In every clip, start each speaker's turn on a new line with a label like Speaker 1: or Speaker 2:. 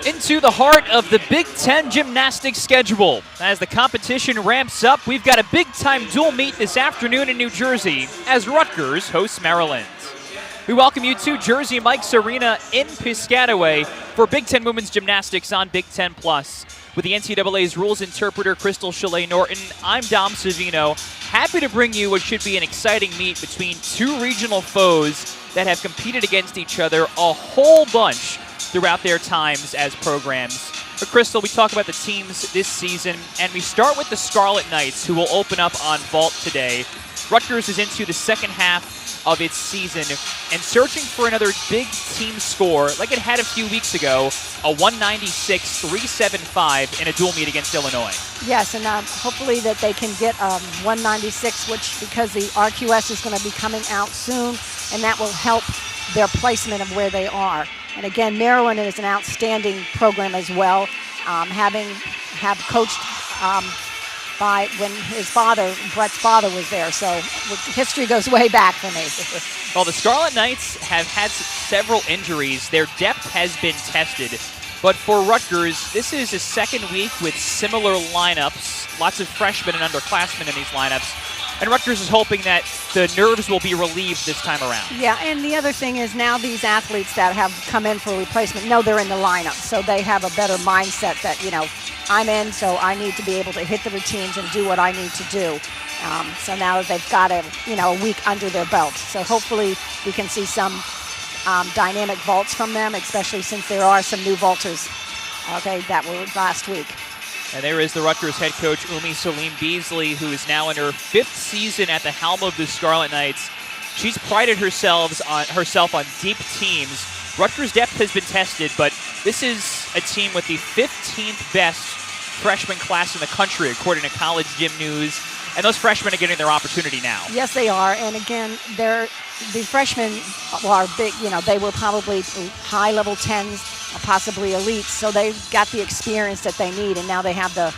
Speaker 1: Into the heart of the Big Ten gymnastics schedule. As the competition ramps up, we've got a big-time dual meet this afternoon in New Jersey as Rutgers hosts Maryland. We welcome you to Jersey Mike's Arena in Piscataway for Big Ten Women's Gymnastics on Big Ten Plus. With the NCAA's rules interpreter, Crystal Chalet-Norton, I'm Dom Savino. Happy to bring you what should be an exciting meet between two regional foes that have competed against each other a whole bunch throughout their times as programs. But Crystal, we talk about the teams this season, and we start with the Scarlet Knights, who will open up on vault today. Rutgers is into the second half of its season and searching for another big team score like it had a few weeks ago, a 196-375 in a dual meet against Illinois.
Speaker 2: Yes, and hopefully that they can get 196, which because the RQS is going to be coming out soon, and that will help their placement of where they are. And again, Maryland is an outstanding program as well, have coached by when his father, Brett's father, was there. So history goes way back for me.
Speaker 1: Well, the Scarlet Knights have had several injuries. Their depth has been tested. But for Rutgers, this is a second week with similar lineups. Lots of freshmen and underclassmen in these lineups. And Rutgers is hoping that the nerves will be relieved this time around.
Speaker 2: Yeah, and the other thing is now these athletes that have come in for replacement know they're in the lineup. So they have a better mindset that, you know, I'm in, so I need to be able to hit the routines and do what I need to do. So now they've got a week under their belt. So hopefully we can see some dynamic vaults from them, especially since there are some new vaulters, that were last week.
Speaker 1: And there is the Rutgers head coach, Umi Salim Beasley, who is now in her 5th season at the helm of the Scarlet Knights. She's prided herself on deep teams. Rutgers' depth has been tested, but this is a team with the 15th best freshman class in the country, according to College Gym News. And those freshmen are getting their opportunity now.
Speaker 2: Yes, they are. And again, the freshmen are big. You know, they were probably high-level 10s, possibly elites. So they've got the experience that they need. And now they have the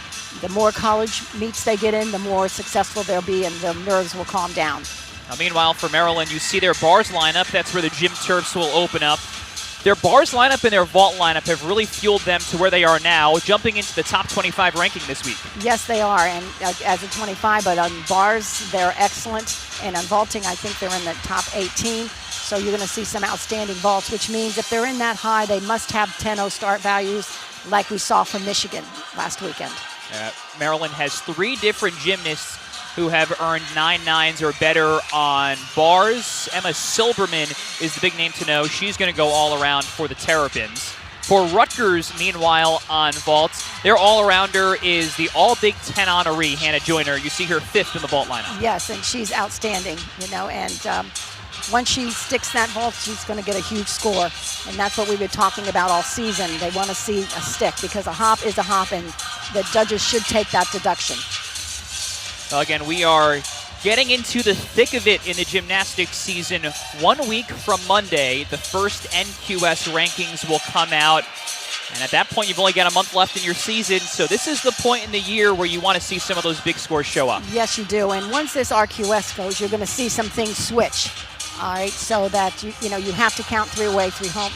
Speaker 2: more college meets they get in, the more successful they'll be, and the nerves will calm down.
Speaker 1: Now, meanwhile, for Maryland, you see their bars lineup. That's where the gym turfs will open up. Their bars lineup and their vault lineup have really fueled them to where they are now, jumping into the top 25 ranking this week.
Speaker 2: Yes, they are, and as a 25, but on bars, they're excellent. And on vaulting, I think they're in the top 18. So you're going to see some outstanding vaults, which means if they're in that high, they must have 10-0 start values like we saw from Michigan last weekend.
Speaker 1: Maryland has 3 different gymnasts who have earned 9 nines or better on bars. Emma Silberman is the big name to know. She's going to go all around for the Terrapins. For Rutgers, meanwhile, on vaults, their all-arounder is the All-Big Ten honoree, Hannah Joyner. You see her 5th in the vault lineup.
Speaker 2: Yes, and she's outstanding, and once she sticks that vault, she's going to get a huge score. And that's what we've been talking about all season. They want to see a stick because a hop is a hop, and the judges should take that deduction.
Speaker 1: Well, again, we are getting into the thick of it in the gymnastics season. 1 week from Monday, the first NQS rankings will come out. And at that point, you've only got a month left in your season. So this is the point in the year where you want to see some of those big scores show up.
Speaker 2: Yes, you do. And once this RQS goes, you're going to see some things switch. All right, so that, you have to count 3 away, 3 home,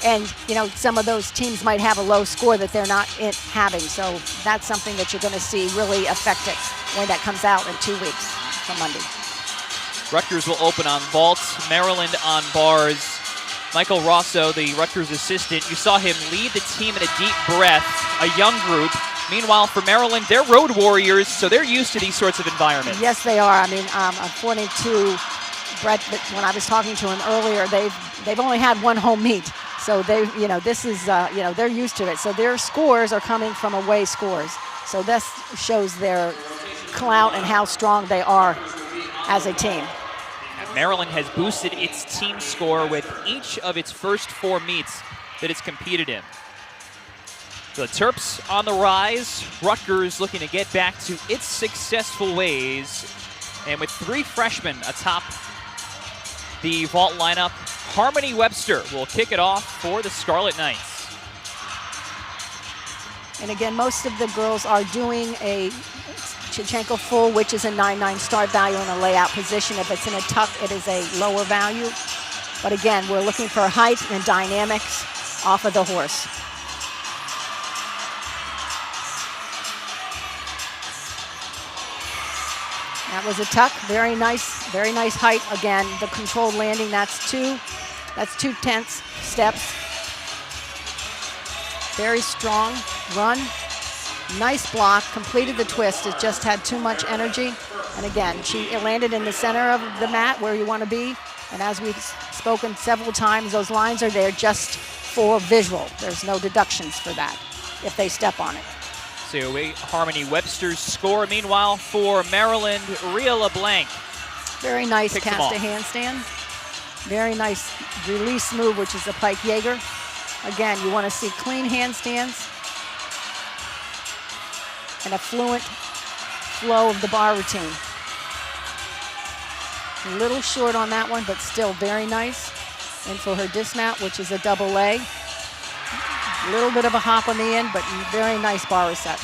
Speaker 2: And, some of those teams might have a low score that they're not having. So that's something that you're going to see really affect it when that comes out in 2 weeks from Monday.
Speaker 1: Rutgers will open on vaults, Maryland on bars. Michael Rosso, the Rutgers assistant, you saw him lead the team in a deep breath, a young group. Meanwhile, for Maryland, they're road warriors, so they're used to these sorts of environments.
Speaker 2: Yes, they are. I mean, according to Brett, when I was talking to him earlier, they've only had 1 home meet. So this is, they're used to it. So their scores are coming from away scores. So this shows their clout and how strong they are as a team.
Speaker 1: And Maryland has boosted its team score with each of its first 4 meets that it's competed in. So the Terps on the rise. Rutgers looking to get back to its successful ways. And with 3 freshmen atop the vault lineup, Harmony Webster will kick it off for the Scarlet Knights.
Speaker 2: And again, most of the girls are doing a Chichenko full, which is a 9-9 start value in a layout position. If it's in a tuck, it is a lower value. But again, we're looking for height and dynamics. off of the horse. That was a tuck, very nice height. Again, the controlled landing, that's 2/10 steps. Very strong run, nice block, completed the twist. It just had too much energy. And again, she landed in the center of the mat where you want to be. And as we've spoken several times, those lines are there just for visual. There's no deductions for that if they step on it.
Speaker 1: So wait, Harmony Webster's score. Meanwhile, for Maryland, Rhea LeBlanc.
Speaker 2: Very nice
Speaker 1: Picks
Speaker 2: cast to handstand. Very nice release move, which is the Pike Jaeger. Again, you want to see clean handstands and a fluent flow of the bar routine. A little short on that one, but still very nice. And for her dismount, which is a double leg. A little bit of a hop on the end, but very nice bar set.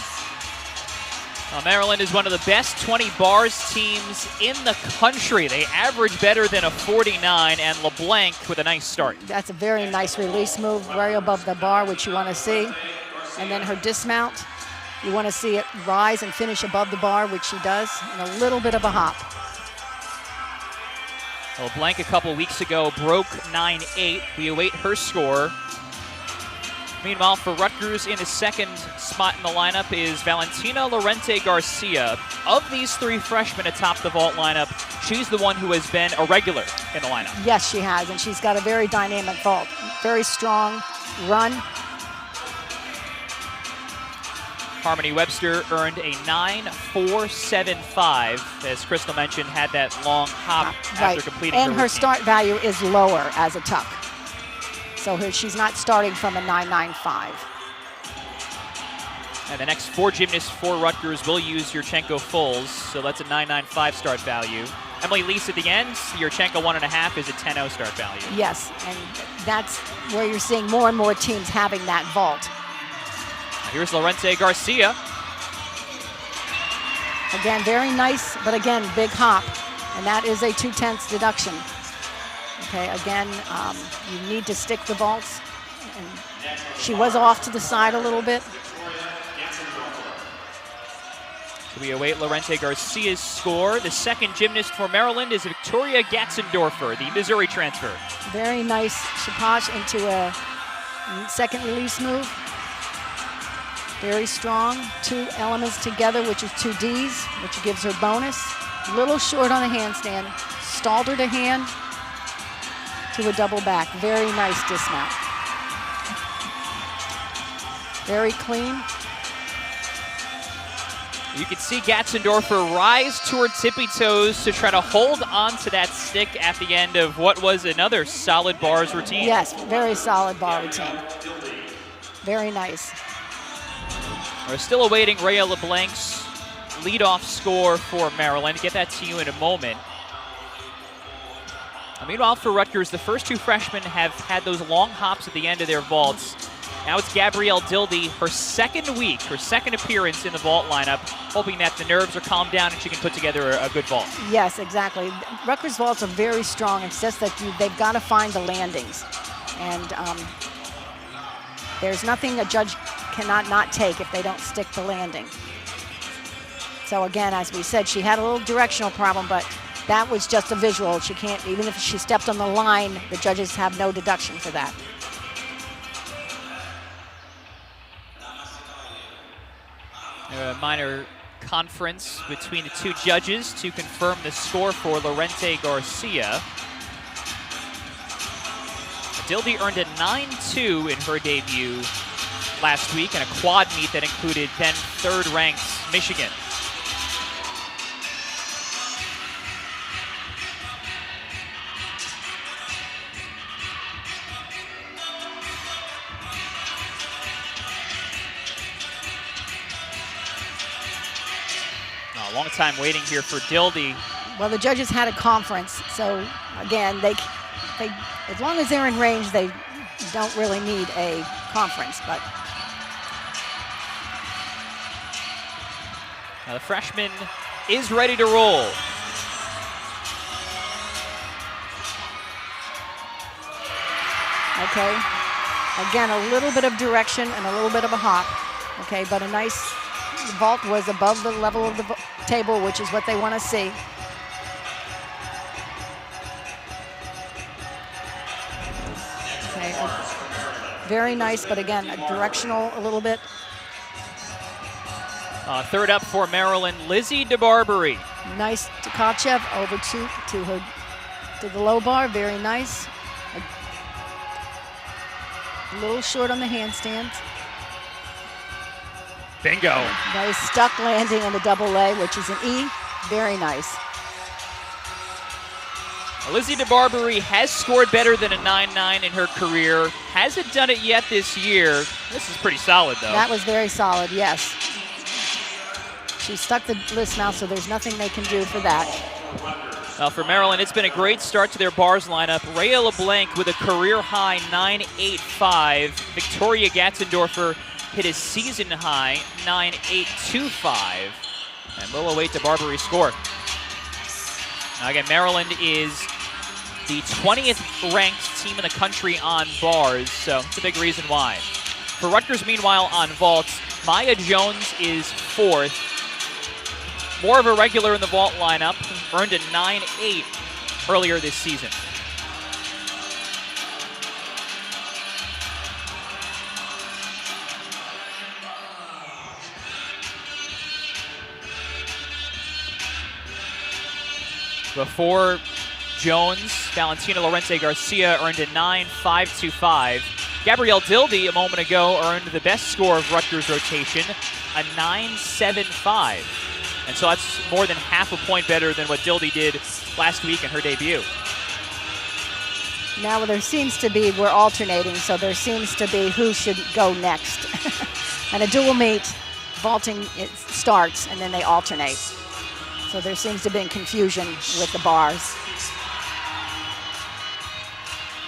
Speaker 1: Maryland is one of the best 20 bars teams in the country. They average better than a 49, and LeBlanc with a nice start. That's
Speaker 2: a very nice release move, right above the bar, which you want to see. And then her dismount, you want to see it rise and finish above the bar, which she does, and a little bit of a hop.
Speaker 1: LeBlanc a couple weeks ago broke 9-8. We await her score. Meanwhile, for Rutgers in the second spot in the lineup is Valentina Lorente Garcia. Of these three freshmen atop the vault lineup, she's the one who has been a regular in the lineup.
Speaker 2: Yes, she has, and she's got a very dynamic vault. Very strong run.
Speaker 1: Harmony Webster earned a 9.475, as Crystal mentioned, had that long hop after completing
Speaker 2: and her
Speaker 1: routine.
Speaker 2: start value is lower as a tuck. So she's not starting from a 9.95.
Speaker 1: And the next four gymnasts for Rutgers will use Yurchenko fulls, so that's a 9.95 start value. Emily Lease at the end, Yurchenko 1.5 is a 10.0 start value.
Speaker 2: Yes, and that's where you're seeing more and more teams having that vault.
Speaker 1: Here's Lorente Garcia.
Speaker 2: Again, very nice, but again, big hop, and that is a 2/10 deduction. Okay, again, you need to stick the vaults. And she was off to the side a little bit.
Speaker 1: So we await Lorente Garcia's score. The second gymnast for Maryland is Victoria Gatzendorfer, the Missouri transfer.
Speaker 2: Very nice chapage into a second release move. Very strong, two elements together, which is 2 Ds, which gives her bonus. A little short on the handstand. Stalled her to hand to a double back. Very nice dismount. Very clean.
Speaker 1: You can see Gatzendorfer rise toward tippy toes to try to hold on to that stick at the end of what was another solid bars routine.
Speaker 2: Yes, very solid bar routine. Very nice.
Speaker 1: We're still awaiting Rhea LeBlanc's leadoff score for Maryland. Get that to you in a moment. Meanwhile, for Rutgers, the first two freshmen have had those long hops at the end of their vaults. Now it's Gabrielle Dildy, her second week, her second appearance in the vault lineup, hoping that the nerves are calmed down and she can put together a good vault.
Speaker 2: Yes, exactly. Rutgers vaults are very strong. It's just that they've got to find the landings. And there's nothing a judge cannot not take if they don't stick the landing. So again, as we said, she had a little directional problem, but that was just a visual. She can't, even if she stepped on the line, the judges have no deduction for that.
Speaker 1: A minor conference between the two judges to confirm the score for Lorente Garcia. Dildy earned a 9.2 in her debut last week in a quad meet that included then third-ranked Michigan. A long time waiting here for Dildy.
Speaker 2: Well, the judges had a conference, so again, they as long as they're in range, they don't really need a conference. But
Speaker 1: now the freshman is ready to roll.
Speaker 2: Okay, Again, a little bit of direction and a little bit of a hop. Okay, but a nice vault was above the level of the table, which is what they want to see. Okay, very nice, but again, directional a little bit.
Speaker 1: Third up for Maryland, Lizzie DeBarbery.
Speaker 2: Nice Tkachev over to the low bar, very nice. A little short on the handstand.
Speaker 1: Bingo.
Speaker 2: Nice stuck landing in the double A, which is an E, very nice.
Speaker 1: Lizzie DeBarbery has scored better than a 9-9 in her career. Hasn't done it yet this year. This is pretty solid, though.
Speaker 2: That was very solid, yes. She stuck the list now, so there's nothing they can do for that.
Speaker 1: Well, for Maryland, it's been a great start to their bars lineup. Rhea LeBlanc with a career-high 9.85. Victoria Gatzendorfer hit a season-high 9.825. And we'll await DeBarbery's score. Now again, Maryland is the 20th ranked team in the country on bars, so it's a big reason why. For Rutgers, meanwhile, on vaults, Maya Jones is 4th. More of a regular in the vault lineup, earned a 9.8 earlier this season. Before Jones, Valentina Lorente Garcia earned a 9.525. Gabrielle Dildy a moment ago earned the best score of Rutgers rotation, a 9.75. And so that's more than half a point better than what Dildy did last week in her debut.
Speaker 2: Now there seems to be, we're alternating, so there seems to be who should go next. And a dual meet, vaulting, it starts and then they alternate. So there seems to be confusion with the bars.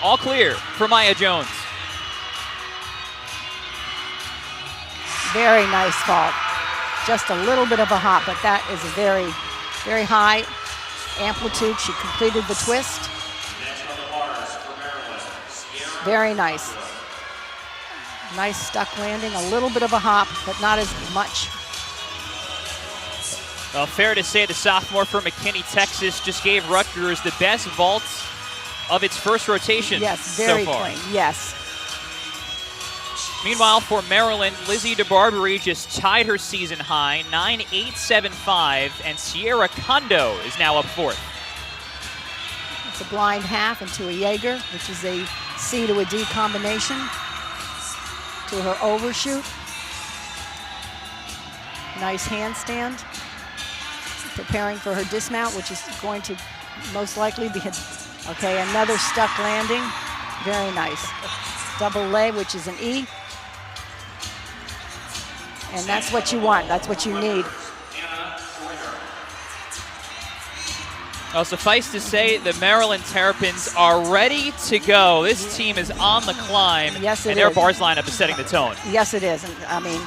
Speaker 1: All clear for Maya Jones.
Speaker 2: Very nice vault. Just a little bit of a hop, but that is a very, very high amplitude. She completed the twist. Very nice. Nice stuck landing, a little bit of a hop, but not as much.
Speaker 1: Well, fair to say the sophomore from McKinney, Texas, just gave Rutgers the best vaults of its first rotation
Speaker 2: yes, very
Speaker 1: so far.
Speaker 2: clean, yes.
Speaker 1: Meanwhile, for Maryland, Lizzie DeBarbery just tied her season high, 9.875, and Sierra Kondo is now up 4th.
Speaker 2: It's a blind half into a Jaeger, which is a C to a D combination, to her overshoot. Nice handstand. Preparing for her dismount, which is going to most likely be, okay, another stuck landing. Very nice. Double lay, which is an E. And that's what you want, that's what you need.
Speaker 1: Well, suffice to say, the Maryland Terrapins are ready to go. This team is on the climb,
Speaker 2: yes,
Speaker 1: and their bars lineup is setting the tone.
Speaker 2: Yes, it is. And I mean,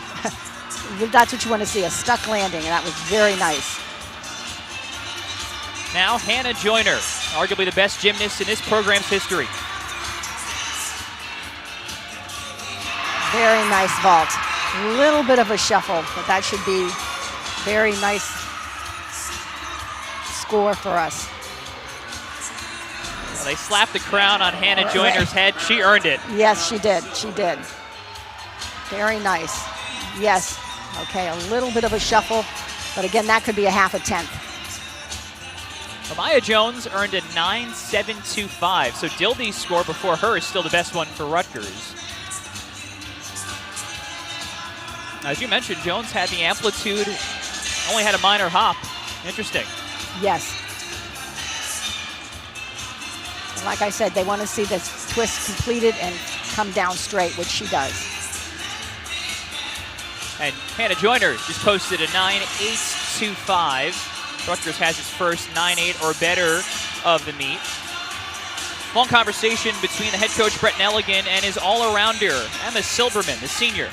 Speaker 2: that's what you want to see, a stuck landing, and that was very nice.
Speaker 1: Now, Hannah Joyner, arguably the best gymnast in this program's history.
Speaker 2: Very nice vault. A little bit of a shuffle, but that should be very nice score for us.
Speaker 1: Well, they slapped the crown on Hannah Joyner's head. She earned it.
Speaker 2: Yes, she did. She did. Very nice. Yes. Okay, a little bit of a shuffle, but again, that could be a half a tenth.
Speaker 1: Maya Jones earned a 9.725, so Dildy's score before her is still the best one for Rutgers. As you mentioned, Jones had the amplitude, only had a minor hop. Interesting.
Speaker 2: Yes. And like I said, they want to see this twist completed and come down straight, which she does.
Speaker 1: And Hannah Joyner just posted a 9.825. Rutgers has its first 9.8 or better of the meet. Long conversation between the head coach, Brett Nelligan, and his all-arounder, Emma Silberman, the senior.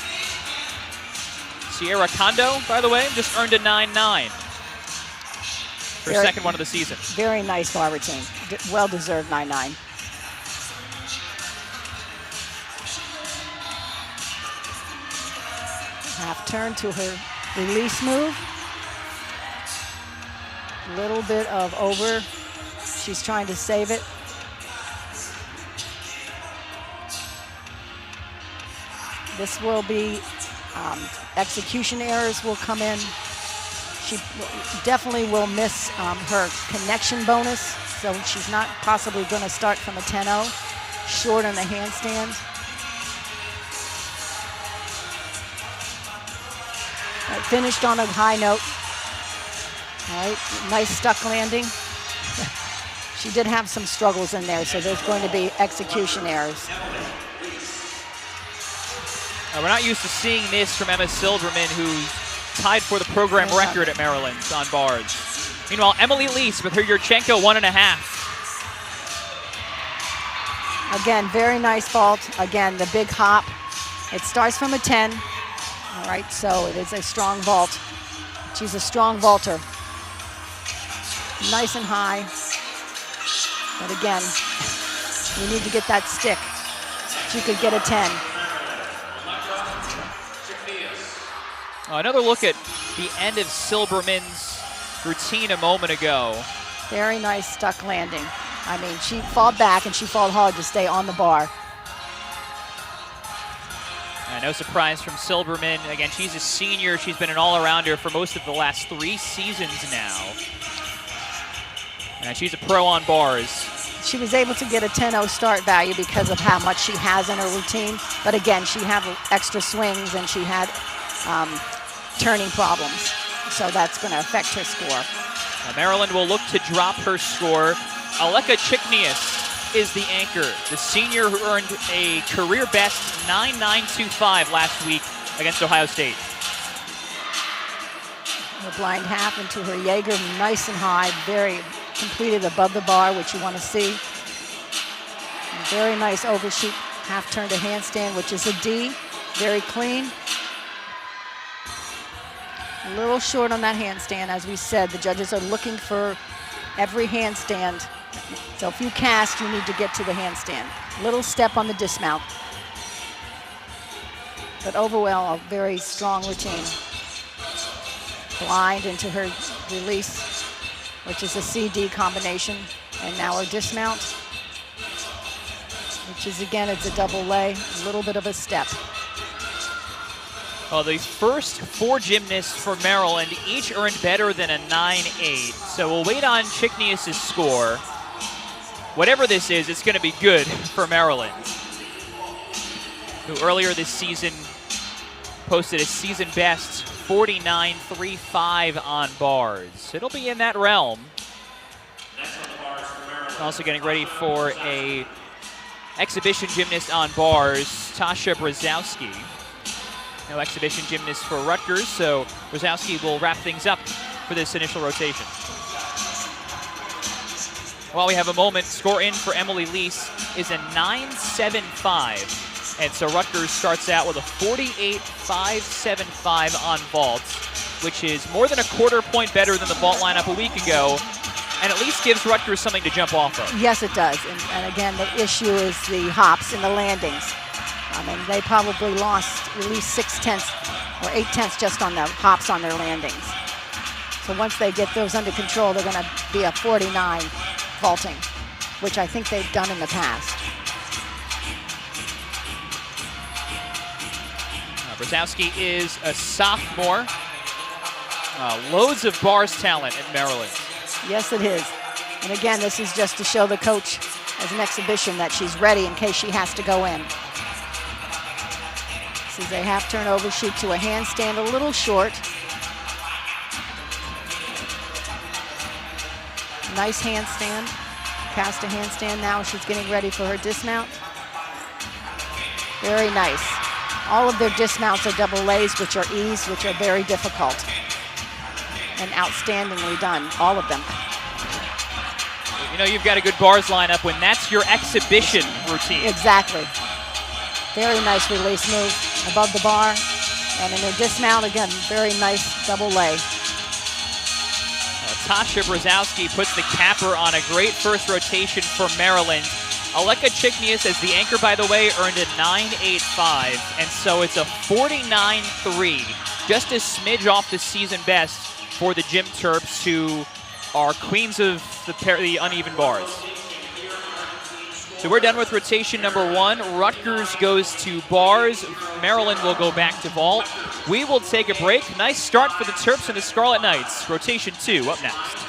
Speaker 1: Sierra Kondo, by the way, just earned a 9.9. Her second one of the season.
Speaker 2: Very nice bar routine. Well-deserved 9.9. Half turn to her release move. Little bit of over. She's trying to save it. This will be, execution errors will come in. She definitely will miss her connection bonus, so she's not possibly going to start from a 10-0. Short on the handstand. Finished on a high note. All right, nice stuck landing. She did have some struggles in there, so there's going to be execution errors.
Speaker 1: We're not used to seeing this from Emma Silverman, who's tied for the program record at Maryland on bars. Meanwhile, Emily Lease with her Yurchenko 1.5.
Speaker 2: Again, very nice vault. Again, the big hop. It starts from a 10. All right, so it is a strong vault. She's a strong vaulter. Nice and high. But again, you need to get that stick. She could get a 10.
Speaker 1: Another look at the end of Silberman's routine a moment ago.
Speaker 2: Very nice stuck landing. I mean, she fought back and she fought hard to stay on the bar.
Speaker 1: No surprise from Silberman. Again, she's a senior. She's been an all-arounder for most of the last 3 seasons now. And she's a pro on bars.
Speaker 2: She was able to get a 10-0 start value because of how much she has in her routine. But again, she had extra swings and she had turning problems. So that's going to affect her score.
Speaker 1: Maryland will look to drop her score. Aleka Chiknius is the anchor, the senior who earned a career best 9.925 last week against Ohio State.
Speaker 2: Her blind half into her Jaeger, nice and high, very completed above the bar, which you want to see. Very nice overshoot, half turn to handstand, which is a D, very clean. A little short on that handstand, as we said. The judges are looking for every handstand. So if you cast, you need to get to the handstand. Little step on the dismount. But overall, a very strong routine. Blind into her release, which is a CD combination. And now her dismount, which is, again, it's a double lay, a little bit of a step.
Speaker 1: Well, the first 4 gymnasts for Maryland each earned better than a 9.8. So we'll wait on Chiknius' score. Whatever this is, it's going to be good for Maryland, who earlier this season posted a season best 49.35 on bars. It'll be in that realm. Also getting ready for a exhibition gymnast on bars, Tasha Brzezowski. No exhibition gymnast for Rutgers, so Brzezowski will wrap things up for this initial rotation. While we have a moment, score in for Emily Lease is a 9.75. And so Rutgers starts out with a 48.575 on vaults, which is more than a quarter point better than the vault lineup a week ago, and at least gives Rutgers something to jump off of.
Speaker 2: Yes, it does. And again, the issue is the hops and the landings. I mean, they probably lost at least 6/10 or 8/10 just on the hops on their landings. So once they get those under control, they're going to be a 49 vaulting, which I think they've done in the past.
Speaker 1: Brzezowski is a sophomore. Loads of bars talent at Maryland.
Speaker 2: Yes, it is. And again, this is just to show the coach as an exhibition that she's ready in case she has to go in. This is a half turn overshoot to a handstand, a little short. Nice handstand. Cast a handstand now. She's getting ready for her dismount. Very nice. All of their dismounts are double lays, which are E's, which are very difficult. And outstandingly done, all of them.
Speaker 1: You know, you've got a good bars lineup when that's your exhibition routine.
Speaker 2: Exactly. Very nice release move above the bar. And in her dismount, again, very nice double lay.
Speaker 1: Tasha Brzezowski puts the capper on a great first rotation for Maryland. Aleka Chignius as the anchor, by the way, earned a 9.85, and so it's a 49.3, just a smidge off the season best for the Gym Terps, who are queens of the uneven bars. So we're done with rotation number 1. Rutgers goes to bars. Maryland will go back to vault. We will take a break. Nice start for the Terps and the Scarlet Knights. Rotation 2 up next.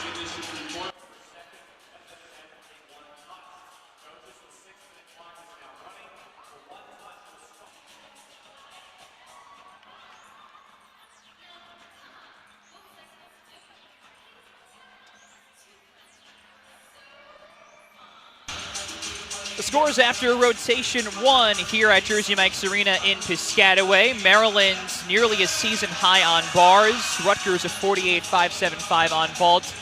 Speaker 1: The scores after rotation 1 here at Jersey Mike's Arena in Piscataway. Maryland's nearly a season high on bars. Rutgers a 48.575 on vault.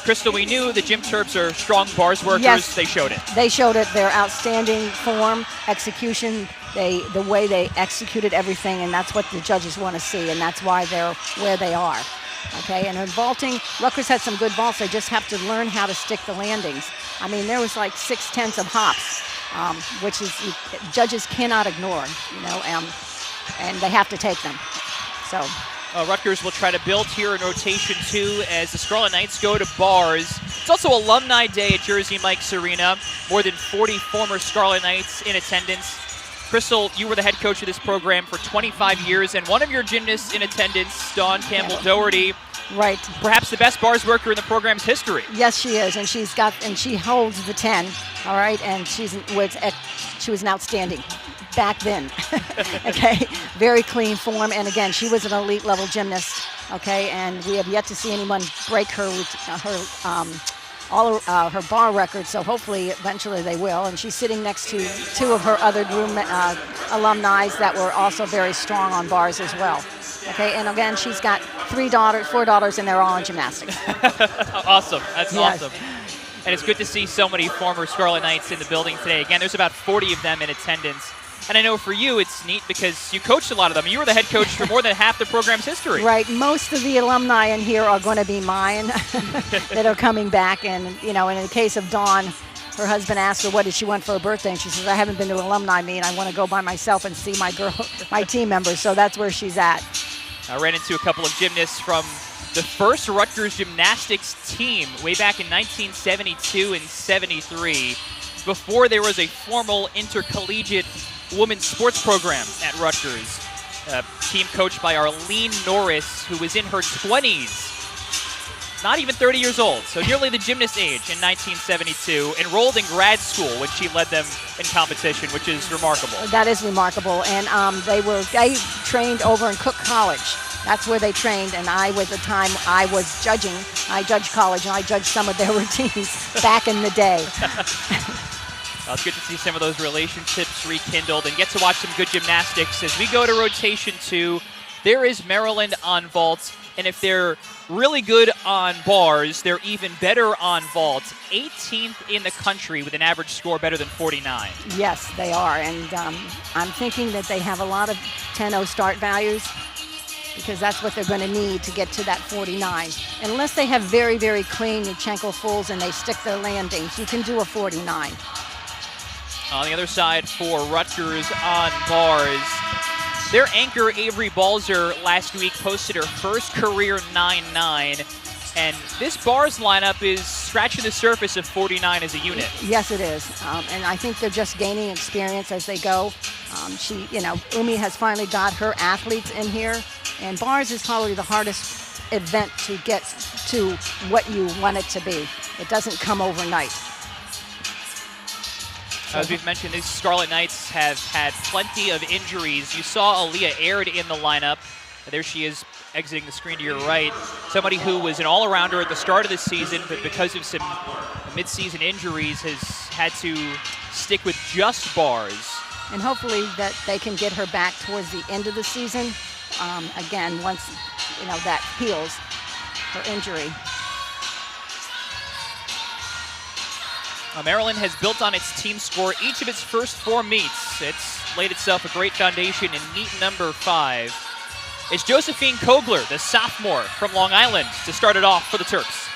Speaker 1: Crystal, we knew the Gym Terps are strong bars workers.
Speaker 2: Yes,
Speaker 1: they showed it.
Speaker 2: They showed it. Their outstanding form, execution, the way they executed everything, and that's what the judges want to see, and that's why they're where they are. Okay, and in vaulting, Rutgers had some good vaults. They just have to learn how to stick the landings. I mean, there was like 6/10 of hops, which is judges cannot ignore, and they have to take them. So
Speaker 1: Rutgers will try to build here in rotation 2 as the Scarlet Knights go to bars. It's also Alumni Day at Jersey Mike's Arena. More than 40 former Scarlet Knights in attendance. Crystal, you were the head coach of this program for 25 years, and one of your gymnasts in attendance, Dawn Campbell-Doherty,
Speaker 2: right,
Speaker 1: perhaps the best bars worker in the program's history.
Speaker 2: Yes, she is, and she holds the 10. All right, and she was an outstanding back then. Okay, very clean form, and again, she was an elite level gymnast. Okay, and we have yet to see anyone break her her bar record, so hopefully eventually they will. And she's sitting next to 2 of her other groom alumni that were also very strong on bars as well. Okay, and again, she's got 4 daughters, and they're all in gymnastics.
Speaker 1: Awesome, that's
Speaker 2: yes.
Speaker 1: Awesome. And it's good to see so many former Scarlet Knights in the building today. Again, there's about 40 of them in attendance. And I know for you it's neat because you coached a lot of them. You were the head coach for more than half the program's history.
Speaker 2: Right. Most of the alumni in here are going to be mine that are coming back. And, in the case of Dawn, her husband asked her what did she want for her birthday, and she says, I haven't been to an alumni meet. I want to go by myself and see my team members. So that's where she's at.
Speaker 1: I ran into a couple of gymnasts from the first Rutgers gymnastics team way back in 1972 and 73, before there was a formal intercollegiate women's sports program at Rutgers. A team coached by Arlene Norris, who was in her 20s, not even 30 years old, so nearly the gymnast age in 1972, enrolled in grad school when she led them in competition, which is remarkable.
Speaker 2: That is remarkable, and they trained over in Cook College. That's where they trained, and I was judging. I judged college, and I judged some of their routines back in the day.
Speaker 1: Well, it's good to see some of those relationships rekindled and get to watch some good gymnastics. As we go to rotation 2, there is Maryland on vault, and if they're really good on bars, they're even better on vault. 18th in the country with an average score better than 49.
Speaker 2: Yes, they are, and I'm thinking that they have a lot of 10-0 start values because that's what they're going to need to get to that 49. Unless they have very, very clean Yurchenko fulls and they stick their landings, you can do a 49.
Speaker 1: On the other side for Rutgers on bars, their anchor Avery Balzer last week posted her first career 9.9, and this bars lineup is scratching the surface of 49 as a unit.
Speaker 2: Yes, it is, and I think they're just gaining experience as they go. Umi has finally got her athletes in here, and bars is probably the hardest event to get to what you want it to be. It doesn't come overnight.
Speaker 1: As we've mentioned, these Scarlet Knights have had plenty of injuries. You saw Aaliyah Aird in the lineup. There she is exiting the screen to your right. Somebody who was an all-arounder at the start of the season, but because of some mid-season injuries has had to stick with just bars.
Speaker 2: And hopefully that they can get her back towards the end of the season. Again, once that heals her injury.
Speaker 1: Maryland has built on its team score each of its first 4 meets. It's laid itself a great foundation in meet number 5. It's Josephine Kogler, the sophomore from Long Island, to start it off for the Terps.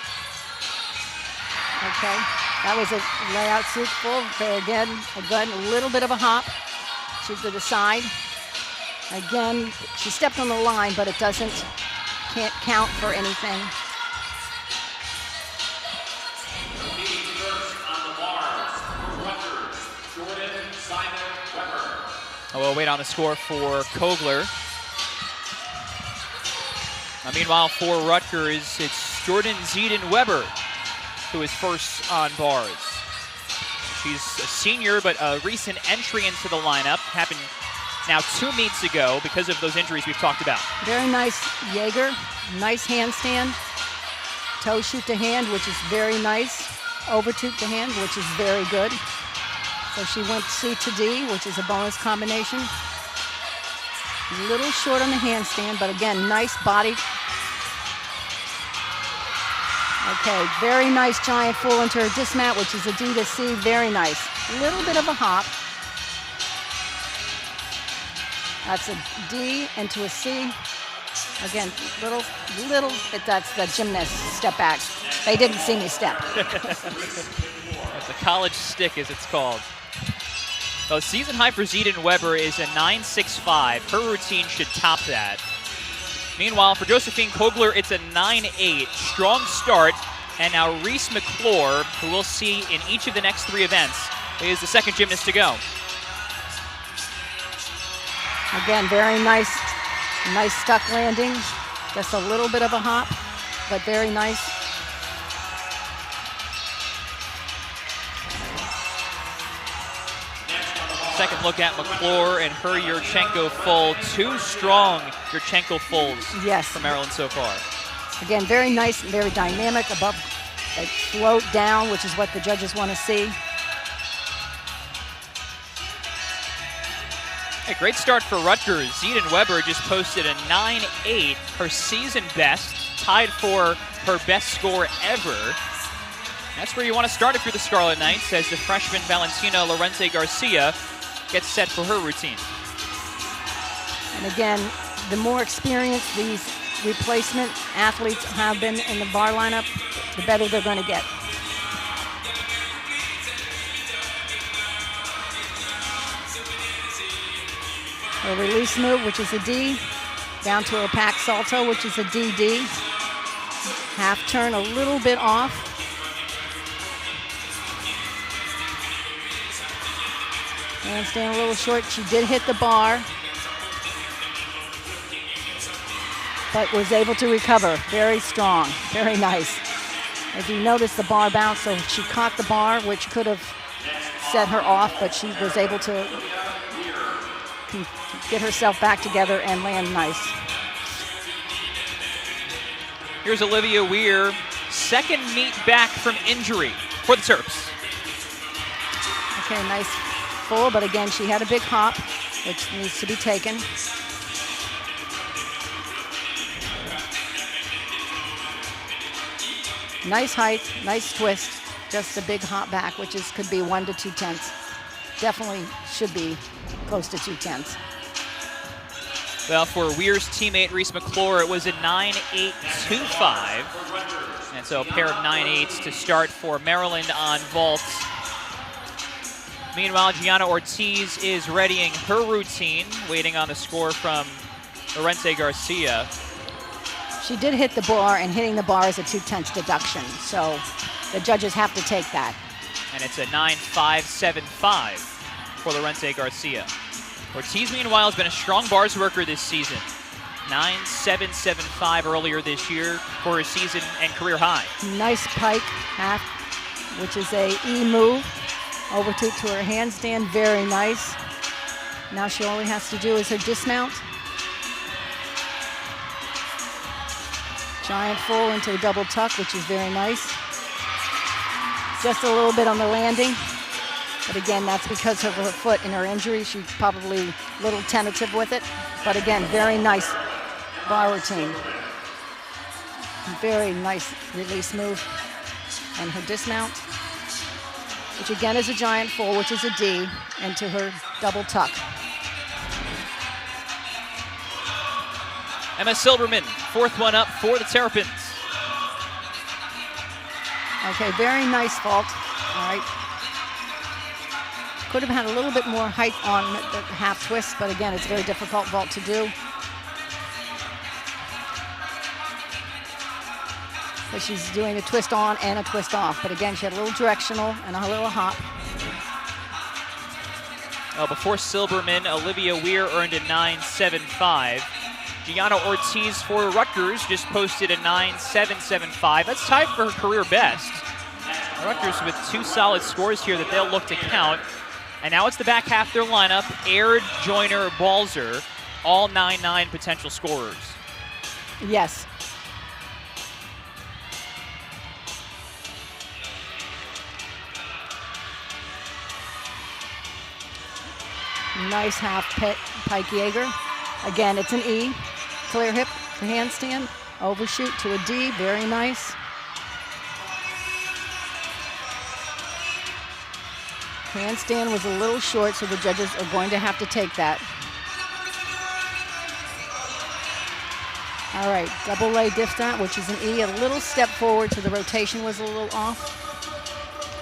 Speaker 2: Okay. That was a layout soup full. Okay, again, a little bit of a hop to the side. Again, she stepped on the line, but it can't count for anything.
Speaker 1: Oh, we'll wait on the score for Kogler. Meanwhile, for Rutgers, it's Jordan Zieden-Weber who is first on bars. She's a senior, but a recent entry into the lineup. Happened now 2 meets ago because of those injuries we've talked about.
Speaker 2: Very nice Jaeger, nice handstand. Toe shoot to hand, which is very nice. Overtoot to hand, which is very good. So she went C to D, which is a bonus combination. A little short on the handstand, but again, nice body. Okay, very nice giant full into her dismount, which is a D to C, very nice. A little bit of a hop. That's a D into a C. Again, that's the gymnast step back. They didn't see me step.
Speaker 1: That's a college stick, as it's called. The season high for Zieden-Weber is a 9.65. Her routine should top that. Meanwhile, for Josephine Kogler, it's a 9.8. Strong start. And now Reese McClure, who we'll see in each of the next 3 events, is the second gymnast to go.
Speaker 2: Again, very nice stuck landing. Just a little bit of a hop, but very nice.
Speaker 1: Second look at McClure and her Yurchenko full. 2 strong Yurchenko fulls for Maryland so far.
Speaker 2: Again, very nice and very dynamic above, like float down, which is what the judges want to see.
Speaker 1: A great start for Rutgers. Zieden-Weber just posted a 9.8, her season best, tied for her best score ever. That's where you want to start if you're the Scarlet Knights, as the freshman Valentina Lorente-Garcia gets set for her routine.
Speaker 2: And again, the more experienced these replacement athletes have been in the bar lineup, the better they're going to get. A release move, which is a D, down to a pack salto, which is a DD. Half turn a little bit off. Handstand a little short. She did hit the bar, but was able to recover. Very strong, very nice. If you notice, the bar bounced, so she caught the bar, which could have set her off, but she was able to get herself back together and land nice.
Speaker 1: Here's Olivia Weir, second meet back from injury for the Terps.
Speaker 2: Okay, nice full, but again, she had a big hop, which needs to be taken. Nice height, nice twist, just a big hop back, which could be 1 to 2 tenths. Definitely should be close to 2 tenths.
Speaker 1: Well, for Weir's teammate Reese McClure, it was a 9.825. And so a pair of 9.8s to start for Maryland on vaults. Meanwhile, Gianna Ortiz is readying her routine, waiting on the score from Lorente-Garcia.
Speaker 2: She did hit the bar, and hitting the bar is a 2 tenths deduction, so the judges have to take that.
Speaker 1: And it's a 9.575 for Lorente-Garcia. Ortiz, meanwhile, has been a strong bars worker this season. 9.775 earlier this year for her season and career high.
Speaker 2: Nice pike half, which is a E move. Overtoot to her handstand, very nice. Now she only has to do is her dismount. Giant full into a double tuck, which is very nice. Just a little bit on the landing. But again, that's because of her foot and her injury. She's probably a little tentative with it. But again, very nice bar routine. Very nice release move. And her dismount, which again is a giant full, which is a D, into her double tuck.
Speaker 1: Emma Silberman, fourth one up for the Terrapins.
Speaker 2: Okay, very nice vault. Could have had a little bit more height on the half twist, but again, it's a very difficult vault to do. But she's doing a twist on and a twist off. But again, she had a little directional and a little hop.
Speaker 1: Well, before Silberman, Olivia Weir earned a 9.75. Gianna Ortiz for Rutgers just posted a 9.775. That's tied for her career best. Rutgers with 2 solid scores here that they'll look to count. And now it's the back half of their lineup. Aird, Joyner, Balzer, all 9-9 potential scorers.
Speaker 2: Yes. Nice half pike Jaeger. Again, it's an E. Clear hip to handstand. Overshoot to a D. Very nice. Handstand was a little short, so the judges are going to have to take that. All right, double lay diphthong, which is an E. A little step forward, so the rotation was a little off.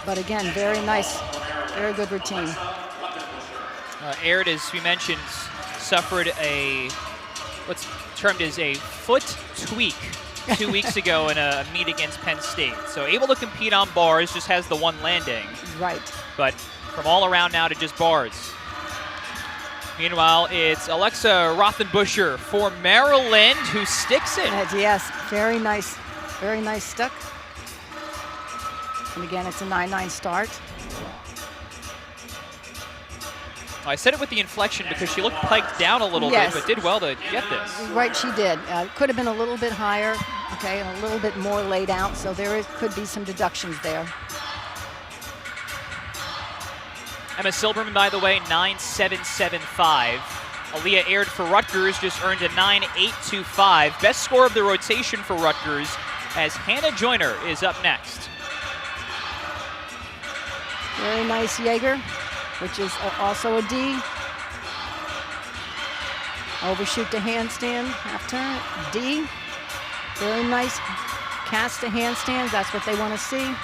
Speaker 2: But again, very nice, very good routine.
Speaker 1: Aird, as we mentioned, suffered what's termed as a foot tweak 2 weeks ago in a meet against Penn State. So able to compete on bars, just has the one landing.
Speaker 2: Right.
Speaker 1: But from all around now to just bars. Meanwhile, it's Alexa Rothenbuscher for Maryland who sticks it.
Speaker 2: Yes, very nice stuck. And again, it's a 9-9 start.
Speaker 1: I said it with the inflection because she looked piked down a little bit, but did well to get this.
Speaker 2: Right, she did. Could have been a little bit higher, okay, and a little bit more laid out, so could be some deductions there.
Speaker 1: Emma Silberman, by the way, 9.775. Aaliyah Aird for Rutgers just earned a 9.825. Best score of the rotation for Rutgers as Hannah Joyner is up next.
Speaker 2: Very nice Jaeger, which is also a D. Overshoot to handstand, half turn, D. Very nice cast to handstands, that's what they want to see.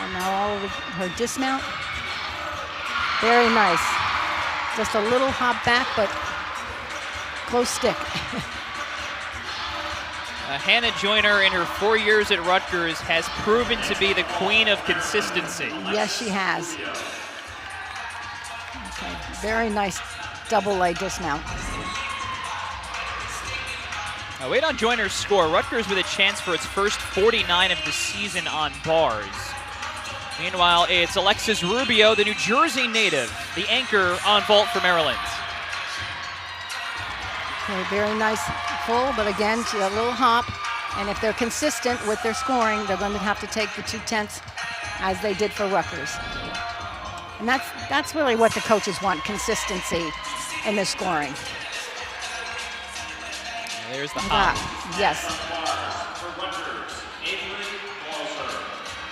Speaker 2: And now all of her dismount. Very nice. Just a little hop back, but close stick.
Speaker 1: Hannah Joyner, in her 4 years at Rutgers, has proven to be the queen of consistency.
Speaker 2: Yes, she has. Okay, very nice double leg dismount.
Speaker 1: Now wait on Joyner's score. Rutgers with a chance for its first 49 of the season on bars. Meanwhile, it's Alexis Rubio, the New Jersey native, the anchor on vault for Maryland.
Speaker 2: Okay, very nice full, but again, a little hop. And if they're consistent with their scoring, they're going to have to take the 2/10 as they did for Rutgers. And that's really what the coaches want, consistency in the scoring.
Speaker 1: There's the hop.
Speaker 2: Yes.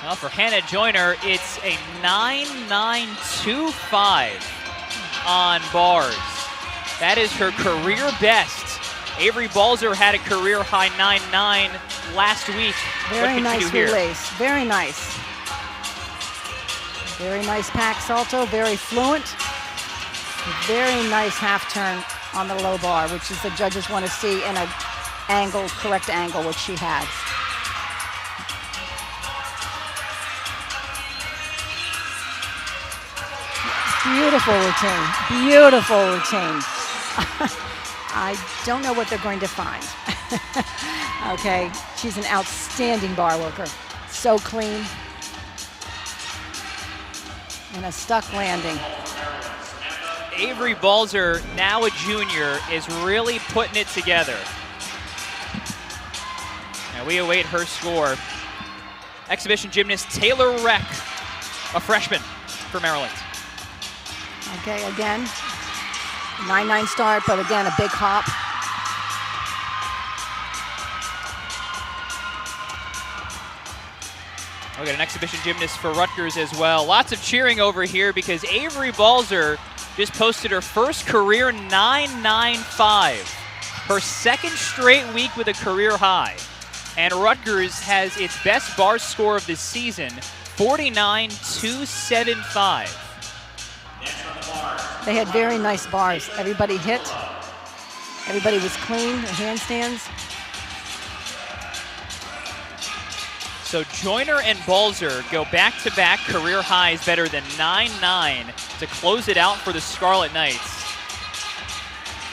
Speaker 1: Well, for Hannah Joyner, it's a 9.925 on bars. That is her career best. Avery Balzer had a career high 9.9 last week.
Speaker 2: Very nice release. Very nice. Very nice pack salto, very fluent. Very nice half turn on the low bar, which is the judges want to see in an angle, correct angle, which she had. Beautiful routine, beautiful routine. I don't know what they're going to find. Okay, she's an outstanding bar worker. So clean. And a stuck landing.
Speaker 1: Avery Balzer, now a junior, is really putting it together. Now we await her score. Exhibition gymnast Taylor Reck, a freshman for Maryland.
Speaker 2: Okay, again, 9.9 start, but again, a big hop.
Speaker 1: We got an exhibition gymnast for Rutgers as well. Lots of cheering over here because Avery Balzer just posted her first career 9.95. Her second straight week with a career high. And Rutgers has its best bar score of the season, 49-275.
Speaker 2: They had very nice bars. Everybody hit. Everybody was clean, the handstands.
Speaker 1: So Joyner and Balzer go back-to-back career highs better than 9-9 to close it out for the Scarlet Knights.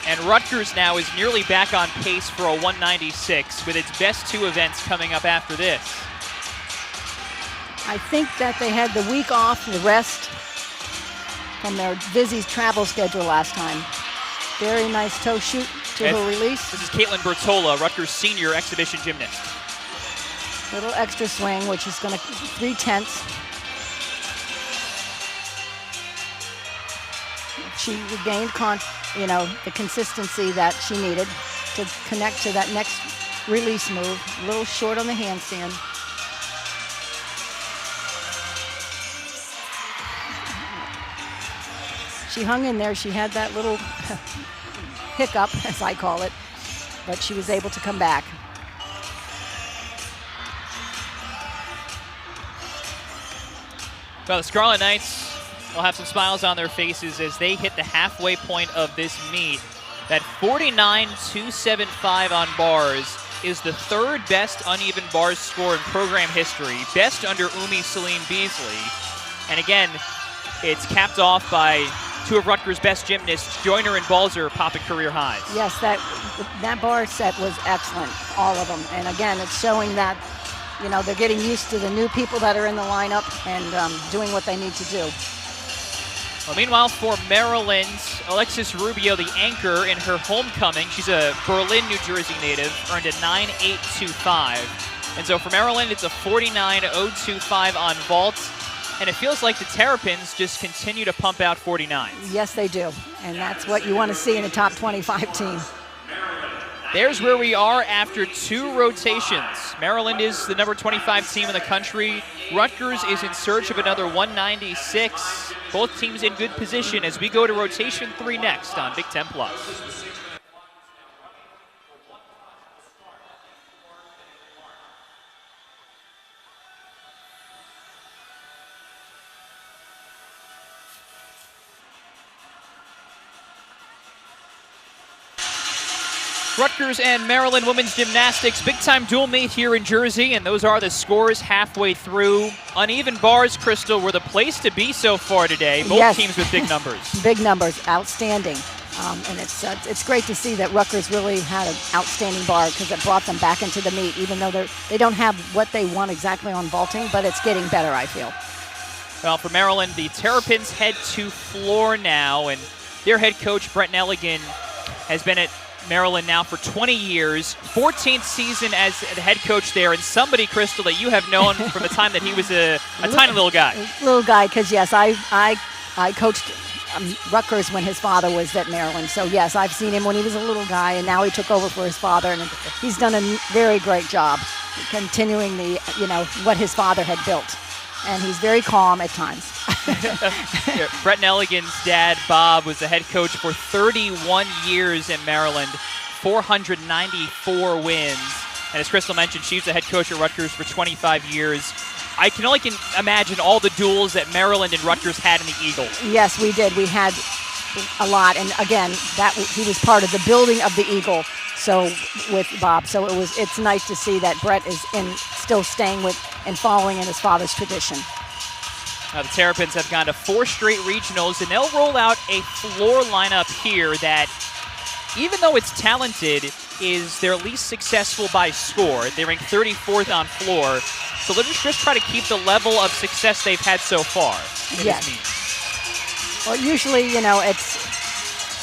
Speaker 1: And Rutgers now is nearly back on pace for a 196 with its best two events coming up after this.
Speaker 2: I think that they had the week off, the rest from their busy travel schedule last time. Very nice toe shoot to her release.
Speaker 1: This is Caitlin Bertola, Rutgers senior exhibition gymnast.
Speaker 2: Little extra swing, which is going to 3/10. She regained the consistency that she needed to connect to that next release move. A little short on the handstand. She hung in there. She had that little hiccup, as I call it, but she was able to come back.
Speaker 1: Well, the Scarlet Knights will have some smiles on their faces as they hit the halfway point of this meet. That 49-275 on bars is the third best uneven bars score in program history, best under Umi Salim Beasley. And again, it's capped off by two of Rutgers' best gymnasts, Joyner and Balzer, popping career highs.
Speaker 2: Yes, that bar set was excellent, all of them. And again, it's showing that they're getting used to the new people that are in the lineup and doing what they need to do.
Speaker 1: Well, meanwhile, for Maryland, Alexis Rubio, the anchor in her homecoming, she's a Berlin, New Jersey native, earned a 9.825. And so for Maryland, it's a 49.025 on vault. And it feels like the Terrapins just continue to pump out 49s.
Speaker 2: Yes, they do. And that's what you want to see in a top 25 team.
Speaker 1: There's where we are after two rotations. Maryland is the number 25 team in the country. Rutgers is in search of another 196. Both teams in good position as we go to rotation 3 next on Big Ten Plus. Rutgers and Maryland women's gymnastics, big-time dual meet here in Jersey, and those are the scores halfway through. Uneven bars, Crystal, were the place to be so far today. Both teams with big numbers.
Speaker 2: Big numbers, outstanding. And it's great to see that Rutgers really had an outstanding bar because it brought them back into the meet, even though they don't have what they want exactly on vaulting, but it's getting better, I feel.
Speaker 1: Well, for Maryland, the Terrapins head to floor now, and their head coach, Brett Nelligan, has been at Maryland now for 20 years, 14th season as the head coach there, and somebody, Crystal, that you have known from the time that he was a tiny little guy.
Speaker 2: Little guy, because yes, I coached Rutgers when his father was at Maryland. So yes, I've seen him when he was a little guy, and now he took over for his father, and he's done a very great job continuing what his father had built. And he's very calm at times.
Speaker 1: Brett Nelligan's dad, Bob, was the head coach for 31 years in Maryland, 494 wins. And as Crystal mentioned, she's the head coach at Rutgers for 25 years. I can only imagine all the duels that Maryland and Rutgers had in the Eagle.
Speaker 2: Yes, we did. We had a lot. And again, he was part of the building of the Eagle. So with Bob, so it's nice to see that Brett is still staying with and following in his father's tradition.
Speaker 1: Now the Terrapins have gone to 4 straight regionals, and they'll roll out a floor lineup here that, even though it's talented, is their least successful by score. They rank 34th on floor, so they'll just try to keep the level of success they've had so far.
Speaker 2: Yes. Well, usually,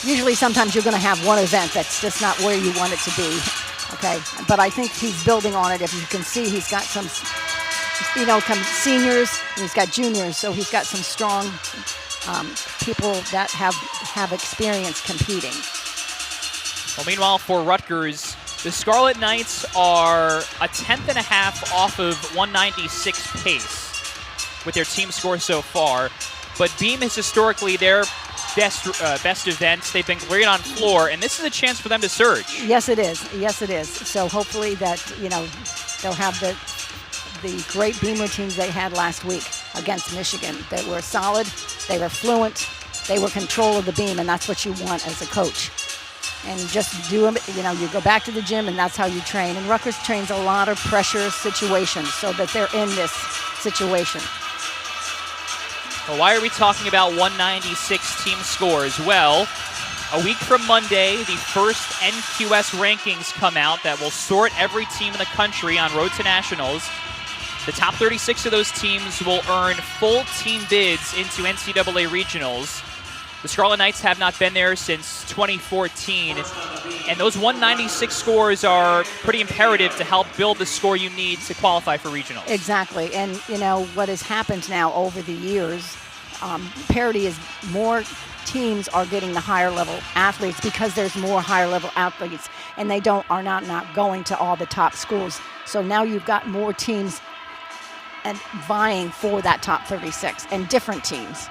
Speaker 2: Usually sometimes you're going to have one event that's just not where you want it to be, okay? But I think he's building on it. If you can see, he's got some seniors, and he's got juniors, so he's got some strong people that have experience competing.
Speaker 1: Well, meanwhile, for Rutgers, the Scarlet Knights are a 10.5 off of 196 pace with their team score so far, but Beam is historically their best events. They've been great on floor, and this is a chance for them to surge.
Speaker 2: Yes, it is. Yes, it is. So hopefully that they'll have the great beam routines they had last week against Michigan. They were solid, they were fluent, they were control of the beam, and that's what you want as a coach. And just do them, you know, you go back to the gym and that's how you train. And Rutgers trains a lot of pressure situations so that they're in this situation.
Speaker 1: Well, why are we talking about 196 team scores? Well, a week from Monday, the first NQS rankings come out that will sort every team in the country on road to nationals. The top 36 of those teams will earn full team bids into NCAA regionals. The Scarlet Knights have not been there since 2014, and those 196 scores are pretty imperative to help build the score you need to qualify for regionals.
Speaker 2: Exactly, and you know what has happened now over the years, parity is more teams are getting the higher level athletes because there's more higher level athletes, and they are not going to all the top schools. So now you've got more teams and vying for that top 36 and different teams.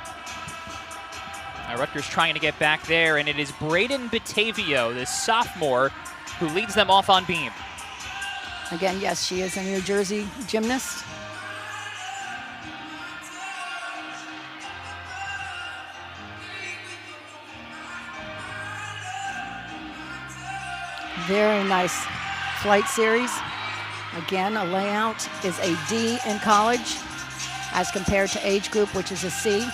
Speaker 1: Rutgers trying to get back there, and it is Braden Batavio, this sophomore, who leads them off on beam.
Speaker 2: Again, yes, she is a New Jersey gymnast. Very nice flight series. Again, a layout is a D in college as compared to age group, which is a C.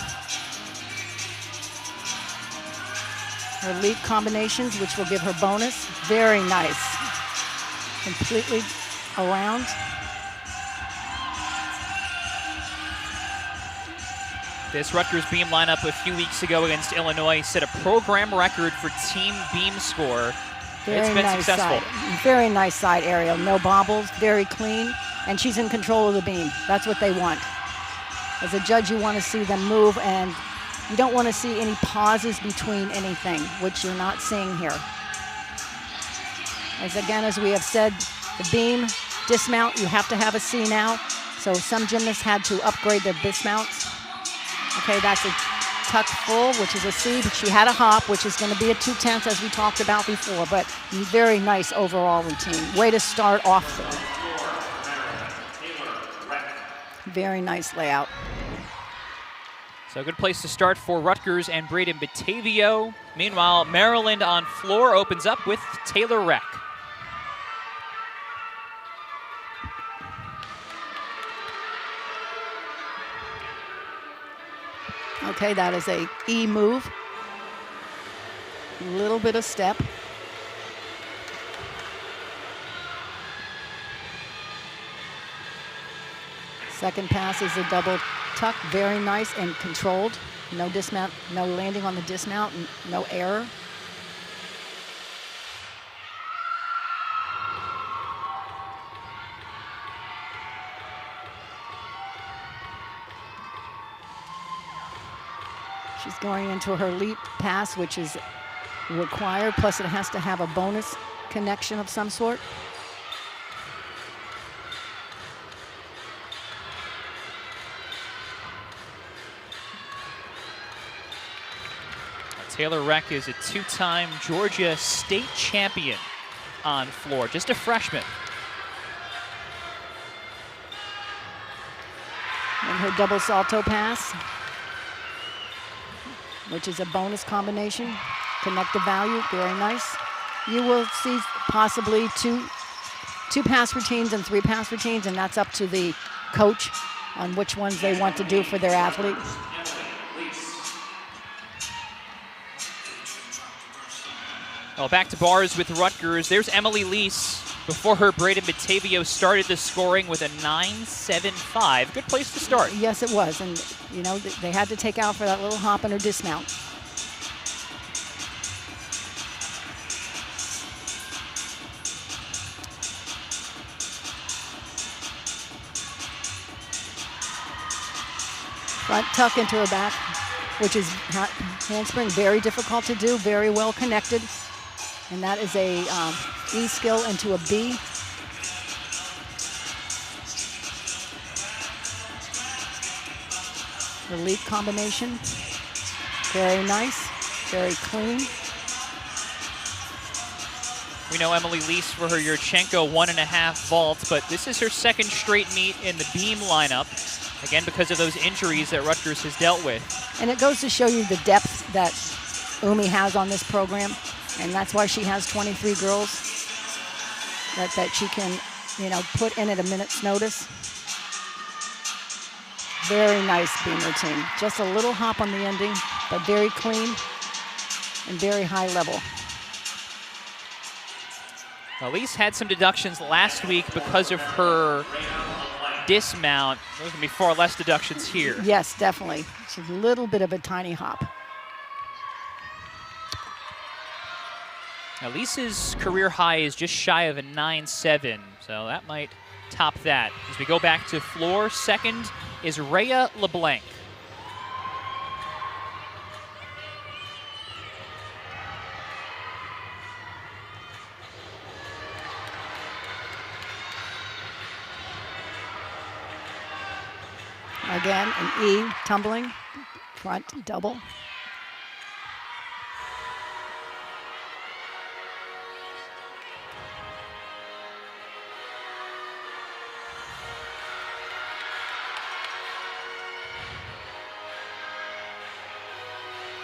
Speaker 2: Her leap combinations, which will give her bonus. Very nice. Completely around.
Speaker 1: This Rutgers beam lineup a few weeks ago against Illinois set a program record for team beam score.
Speaker 2: Very
Speaker 1: it's been
Speaker 2: nice
Speaker 1: successful.
Speaker 2: Very nice side aerial. No bobbles, very clean, and she's in control of the beam. That's what they want. As a judge, you want to see them move, and you don't want to see any pauses between anything, which you're not seeing here. As we have said, the beam dismount, you have to have a C now. So some gymnasts had to upgrade their dismounts. Okay, that's a tuck full, which is a C, but she had a hop, which is going to be a 2/10 as we talked about before, but very nice overall routine. Way to start off. Very nice layout.
Speaker 1: So a good place to start for Rutgers and Braden Batavio. Meanwhile, Maryland on floor opens up with Taylor Reck.
Speaker 2: Okay, that is a E move. Little bit of step. Second pass is a double tuck, very nice and controlled. No dismount, no landing on the dismount, no error. She's going into her leap pass, which is required, plus it has to have a bonus connection of some sort.
Speaker 1: Taylor Reck is a two-time Georgia state champion on floor, just a freshman.
Speaker 2: And her double salto pass, which is a bonus combination. Connective value, very nice. You will see possibly two pass routines and 3 pass routines, and that's up to the coach on which ones they want to do for their athlete.
Speaker 1: Well, back to bars with Rutgers. There's Emily Lease. Before her, Braden Batavio started the scoring with a 9.75. Good place to start.
Speaker 2: Yes, it was. And, you know, they had to take out for that little hop in her dismount. Front tuck into her back, which is handspring, very difficult to do, very well connected. And that is a E skill into a B. The leap combination, very nice, very clean.
Speaker 1: We know Emily Lease for her Yurchenko 1.5 vault, but this is her second straight meet in the beam lineup, again because of those injuries that Rutgers has dealt with.
Speaker 2: And it goes to show you the depth that Umi has on this program, and that's why she has 23 girls that she can, put in at a minute's notice. Very nice beam routine. Just a little hop on the ending, but very clean and very high level.
Speaker 1: Elise had some deductions last week because of her dismount. There's going to be far less deductions here.
Speaker 2: Yes, definitely. It's a little bit of a tiny hop.
Speaker 1: Elise's career high is just shy of a 9.7, so that might top that. As we go back to floor, second is Rhea LeBlanc.
Speaker 2: Again, an E tumbling, front double.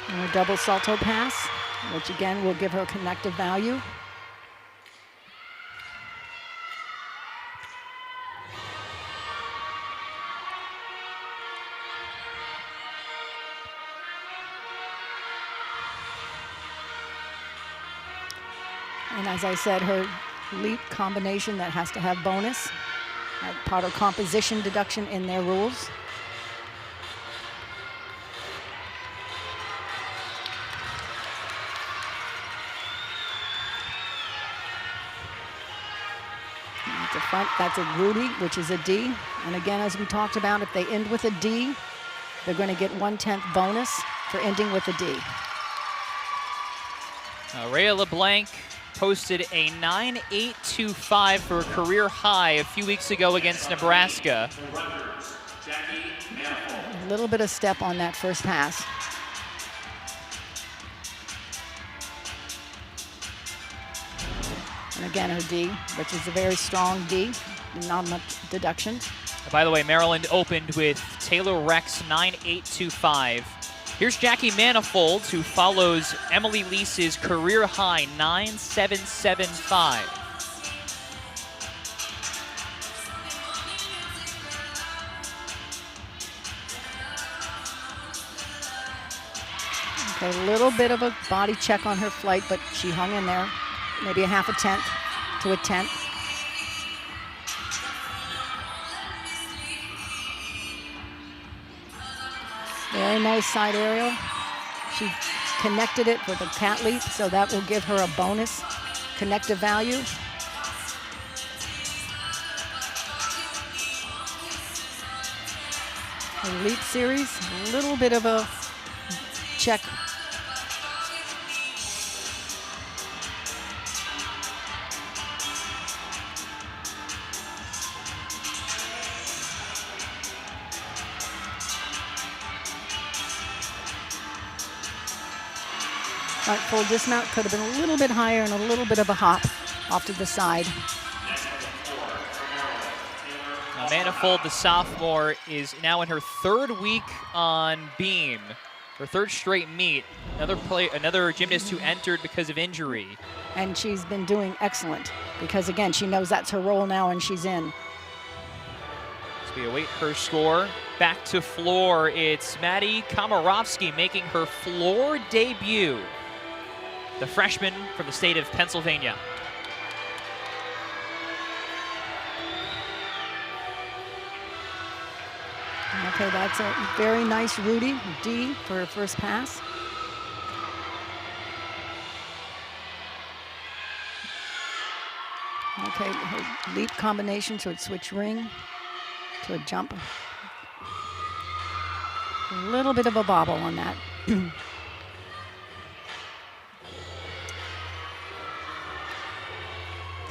Speaker 2: And a double salto pass, which again will give her connective value. And as I said, her leap combination that has to have bonus, part of composition deduction in their rules. That's a front, that's a Rudy, which is a D. And again, as we talked about, if they end with a D, they're going to get 1/10 bonus for ending with a D.
Speaker 1: Rhea LeBlanc posted a 9.825 for a career high a few weeks ago against Nebraska.
Speaker 2: A little bit of step on that first pass. And again, her D, which is a very strong D, not much deductions.
Speaker 1: By the way, Maryland opened with Taylor Rex 9.825. Here's Jackie Manifold, who follows Emily Lease's career high 9.775.
Speaker 2: Okay, a little bit of a body check on her flight, but she hung in there. Maybe a 1/2 tenth to a 10th. Very nice side aerial. She connected it with a cat leap, so that will give her a bonus connective value. Her leap series, a little bit of a check. Full dismount could have been a little bit higher and a little bit of a hop off to the side.
Speaker 1: Now, Manifold, the sophomore, is now in her third week on beam, her third straight meet. Another gymnast who entered because of injury.
Speaker 2: And she's been doing excellent because, again, she knows that's her role now and she's in.
Speaker 1: As we await her score. Back to floor, it's Maddie Komarovsky making her floor debut. The freshman from the state of Pennsylvania.
Speaker 2: Okay, that's a very nice Rudy, D for her first pass. Okay, her leap combination, so it's switch ring to a jump. A little bit of a bobble on that.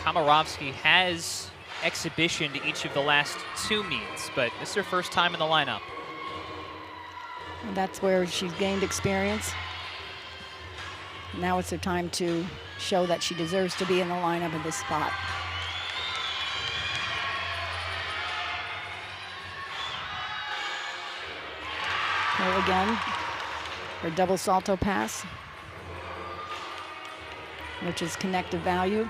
Speaker 1: Komarovsky has exhibitioned each of the last 2 meets, but this is her first time in the lineup.
Speaker 2: And that's where she's gained experience. Now it's her time to show that she deserves to be in the lineup at this spot. Here again, her double salto pass, which is connective value.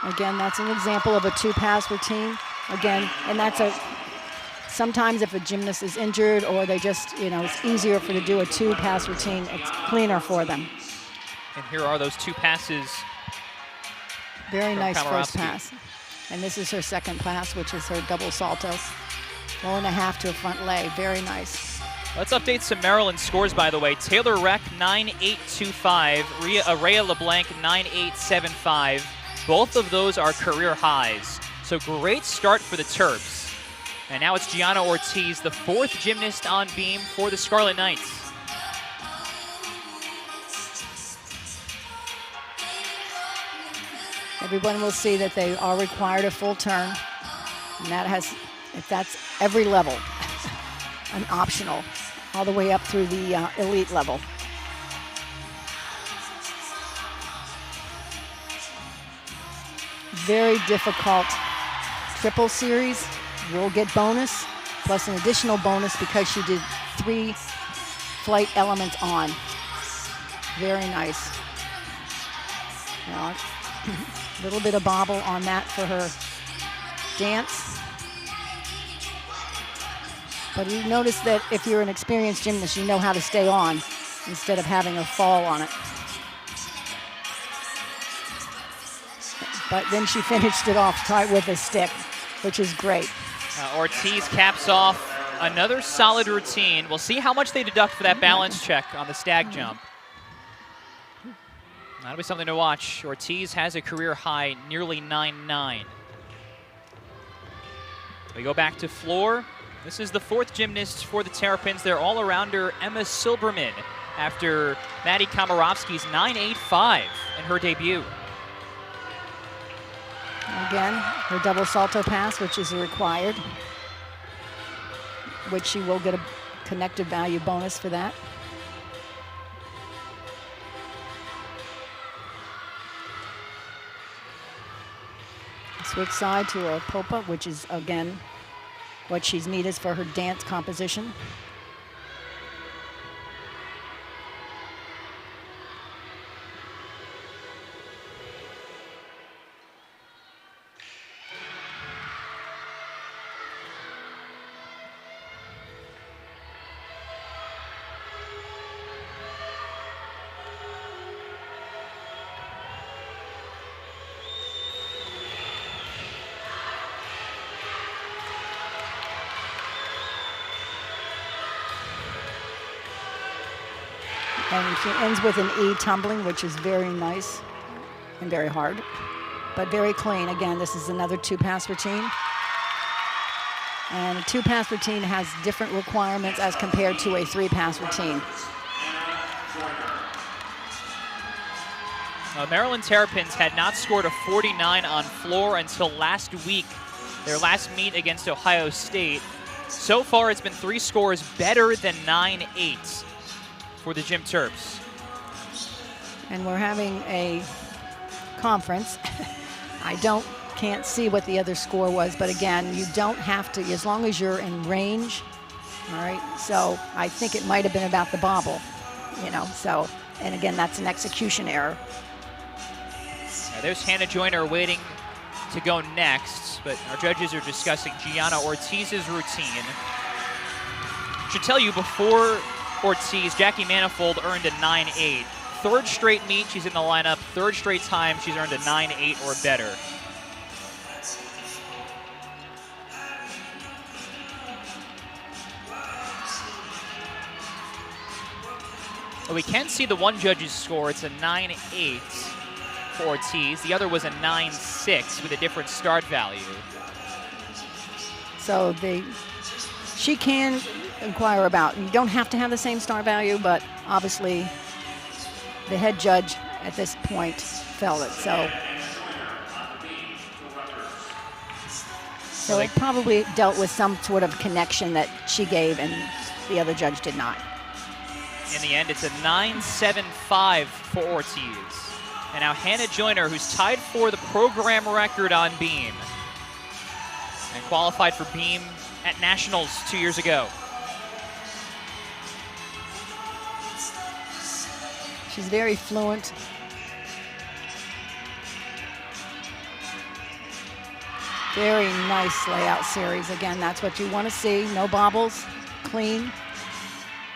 Speaker 2: Again, that's an example of a 2-pass routine. Again, and that's sometimes if a gymnast is injured or they just, it's easier to do a 2-pass routine. It's cleaner for them.
Speaker 1: And here are those 2 passes.
Speaker 2: Very nice first pass. And this is her second pass, which is her double salto. 4.5 to a front lay, very nice.
Speaker 1: Let's update some Maryland scores, by the way. Taylor Reck, 9.825. Araya LeBlanc, 9.875. Both of those are career highs. So great start for the Terps. And now it's Gianna Ortiz, the 4th gymnast on beam for the Scarlet Knights.
Speaker 2: Everyone will see that they are required a full turn. And that's every level, an optional, all the way up through the elite level. Very difficult triple series. Will get bonus, plus an additional bonus because she did 3 flight elements on. Very nice. A little bit of bobble on that for her dance. But you notice that if you're an experienced gymnast, you know how to stay on instead of having her fall on it. But then she finished it off with a stick, which is great.
Speaker 1: Ortiz caps off another solid routine. We'll see how much they deduct for that balance check on the stag jump. That'll be something to watch. Ortiz has a career high, nearly 9.9. We go back to floor. This is the 4th gymnast for the Terrapins. They're all-arounder Emma Silberman after Maddie Komarovsky's 9.85 in her debut.
Speaker 2: Again, her double salto pass, which is required, which she will get a connective value bonus for that. Switch side to her popa, which is, again, what she's needed for her dance composition. And she ends with an E tumbling, which is very nice and very hard, but very clean. Again, this is another 2-pass routine. And a 2-pass routine has different requirements as compared to a 3-pass routine.
Speaker 1: Maryland Terrapins had not scored a 49 on floor until last week, their last meet against Ohio State. So far, it's been 3 scores better than 9.8 for the Gym Terps.
Speaker 2: And we're having a conference. I can't see what the other score was, but again, you don't have to, as long as you're in range, all right? So I think it might have been about the bobble, so, and again, that's an execution error.
Speaker 1: Now there's Hannah Joyner waiting to go next, but our judges are discussing Gianna Ortiz's routine. Should tell you, before Ortiz, Jackie Manifold earned a 9.8. 3rd straight meet, she's in the lineup. 3rd straight time, she's earned a 9.8 or better. Well, we can see the one judge's score. It's a 9.8 for Ortiz. The other was a 9.6 with a different start value.
Speaker 2: So she can inquire about, you don't have to have the same star value, but obviously the head judge at this point felt it. So it probably dealt with some sort of connection that she gave and the other judge did not.
Speaker 1: In the end, it's a 9.75 for Ortiz. And now Hannah Joyner, who's tied for the program record on beam and qualified for beam at Nationals 2 years ago.
Speaker 2: She's very fluent. Very nice layout series. Again, that's what you want to see. No bobbles, clean.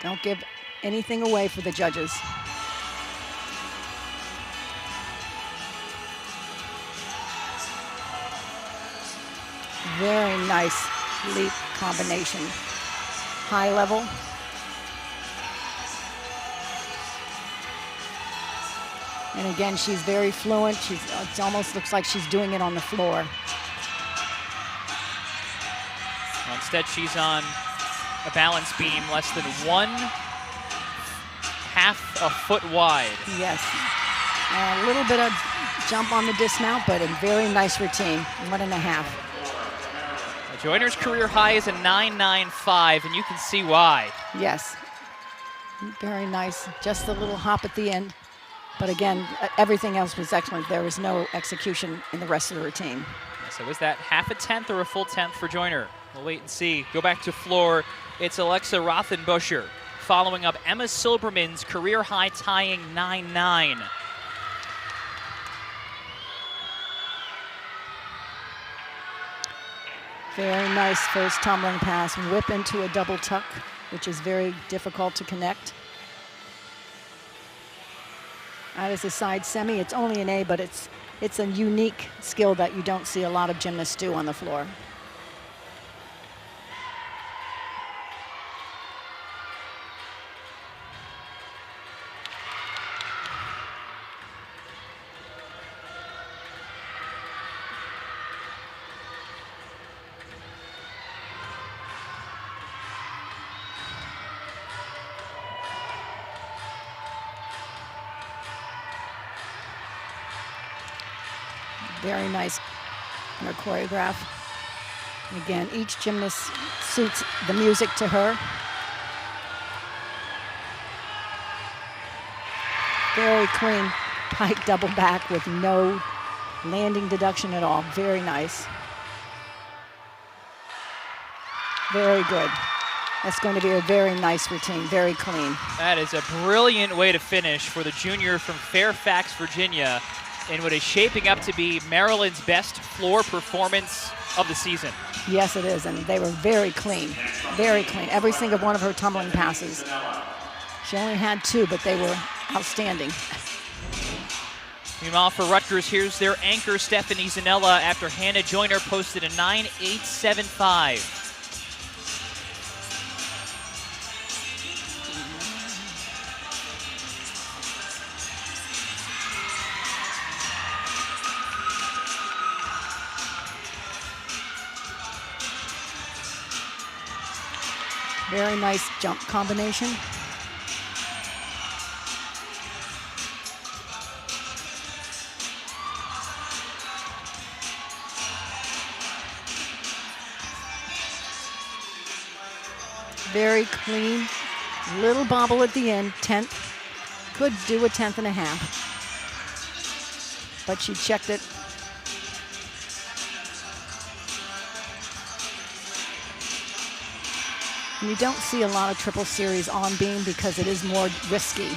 Speaker 2: Don't give anything away for the judges. Very nice leap combination. High level. And again, she's very fluent. It almost looks like she's doing it on the floor.
Speaker 1: Well, instead, she's on a balance beam less than 1/2 a foot wide.
Speaker 2: Yes. And a little bit of jump on the dismount, but a very nice routine, 1.5.
Speaker 1: Joyner's career high is a 9.95, and you can see why.
Speaker 2: Yes. Very nice. Just a little hop at the end. But again, everything else was excellent. There was no execution in the rest of the routine.
Speaker 1: So was that 1/2 tenth or a full tenth for Joyner? We'll wait and see. Go back to floor. It's Alexa Rothenbuscher following up Emma Silberman's career high tying 9.9.
Speaker 2: Very nice first tumbling pass. Whip into a double tuck, which is very difficult to connect. That is a side semi. It's only an A, but it's a unique skill that you don't see a lot of gymnasts do on the floor. Very nice in her choreograph. And again, each gymnast suits the music to her. Very clean, tight double back with no landing deduction at all. Very nice. Very good. That's going to be a very nice routine, very clean.
Speaker 1: That is a brilliant way to finish for the junior from Fairfax, Virginia, in what is shaping up to be Maryland's best floor performance of the season.
Speaker 2: Yes, it is, and they were very clean, very clean. Every single one of her tumbling passes. She only had 2, but they were outstanding.
Speaker 1: Meanwhile, for Rutgers, here's their anchor, Stephanie Zanella, after Hannah Joyner posted a 9.875.
Speaker 2: Very nice jump combination. Very clean, little bobble at the end, 10th. Could do a 10.5, but she checked it. And you don't see a lot of triple series on beam because it is more risky.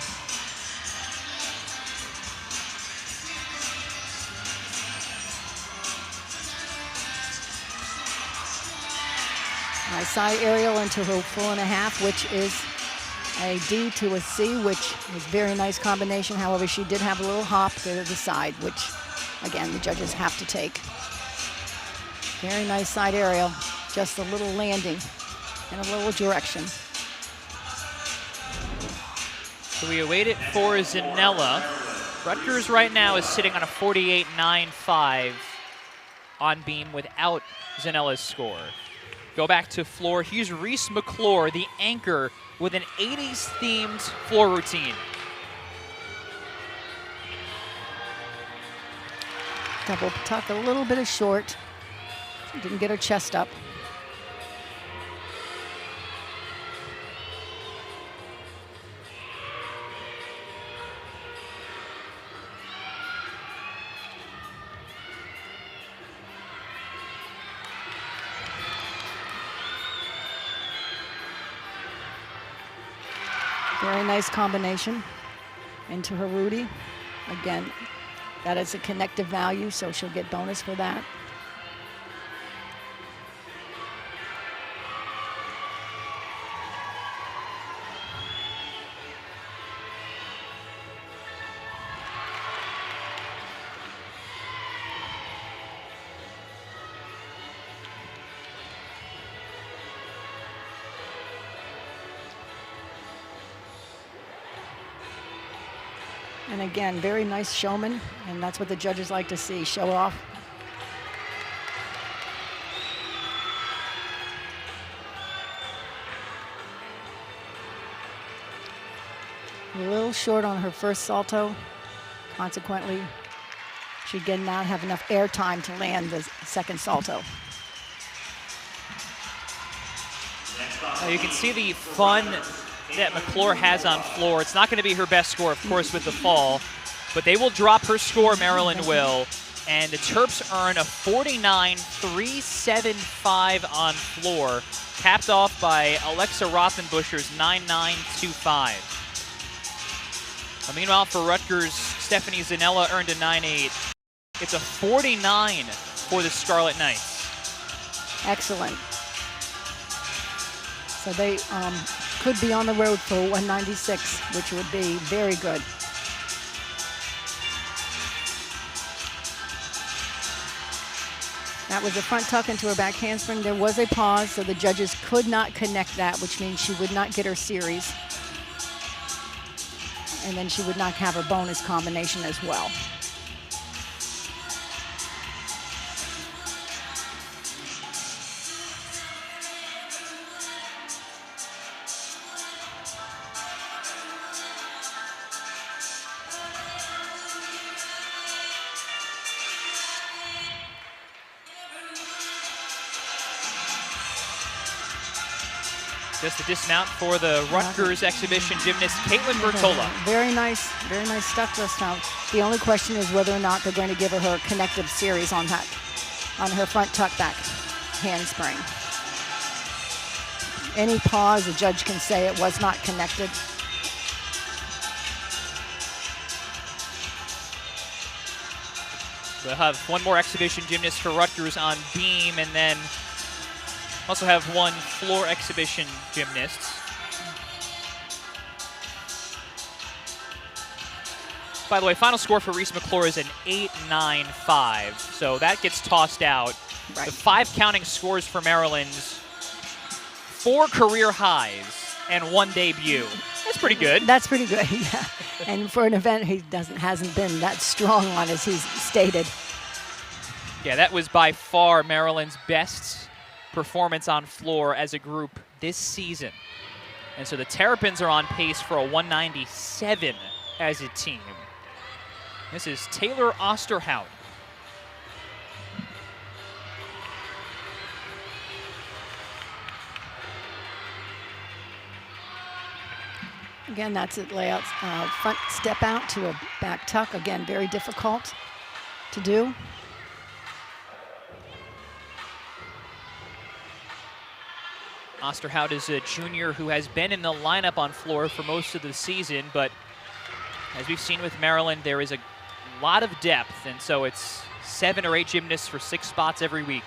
Speaker 2: Nice side aerial into her 4.5, which is a D to a C, which was very nice combination. However, she did have a little hop to the side, which, again, the judges have to take. Very nice side aerial, just a little landing and a little direction.
Speaker 1: So we await it for Zanella. Rutgers right now is sitting on a 48.95 on beam without Zanella's score. Go back to floor. Here's Reese McClure, the anchor, with an 80s-themed floor routine.
Speaker 2: Double tuck, a little bit of short. She didn't get her chest up. Very nice combination into her Rudy. Again, that is a connective value, so she'll get bonus for that. And again, very nice showman, and that's what the judges like to see, show off. A little short on her first salto. Consequently, she did not have enough air time to land the second salto.
Speaker 1: Now you can see the fun that McClure has on floor. It's not going to be her best score, of course, with the fall, but they will drop her score, Maryland will, and the Terps earn a 49.375 on floor, capped off by Alexa Rothenbuscher's 9.925. Meanwhile, for Rutgers, Stephanie Zanella earned a 9.8. It's a 49 for the Scarlet Knights.
Speaker 2: Excellent. So they could be on the road for 196, which would be very good. That was a front tuck into her back handspring. There was a pause, so the judges could not connect that, which means she would not get her series. And then she would not have her bonus combination as well.
Speaker 1: Just a dismount for the Rutgers exhibition gymnast, Caitlin Bertola.
Speaker 2: Very nice stuff this time. The only question is whether or not they're going to give her connective series on that, on her front tuck back handspring. Any pause, the judge can say it was not connected.
Speaker 1: We'll have one more exhibition gymnast for Rutgers on beam, and then also have one floor exhibition gymnast. By the way, final score for Reese McClure is an 8.95, so that gets tossed out.
Speaker 2: Right.
Speaker 1: The 5 counting scores for Maryland's 4 career highs and 1 debut. That's pretty good.
Speaker 2: That's pretty good, yeah. And for an event he hasn't been that strong on, as he's stated.
Speaker 1: Yeah, that was by far Maryland's best performance on floor as a group this season. And so the Terrapins are on pace for a 197 as a team. This is Taylor Osterhout.
Speaker 2: Again, that's it, layout, front step out to a back tuck. Again, very difficult to do.
Speaker 1: Osterhout is a junior who has been in the lineup on floor for most of the season, but as we've seen with Maryland, there is a lot of depth, and so it's 7 or 8 gymnasts for 6 spots every week.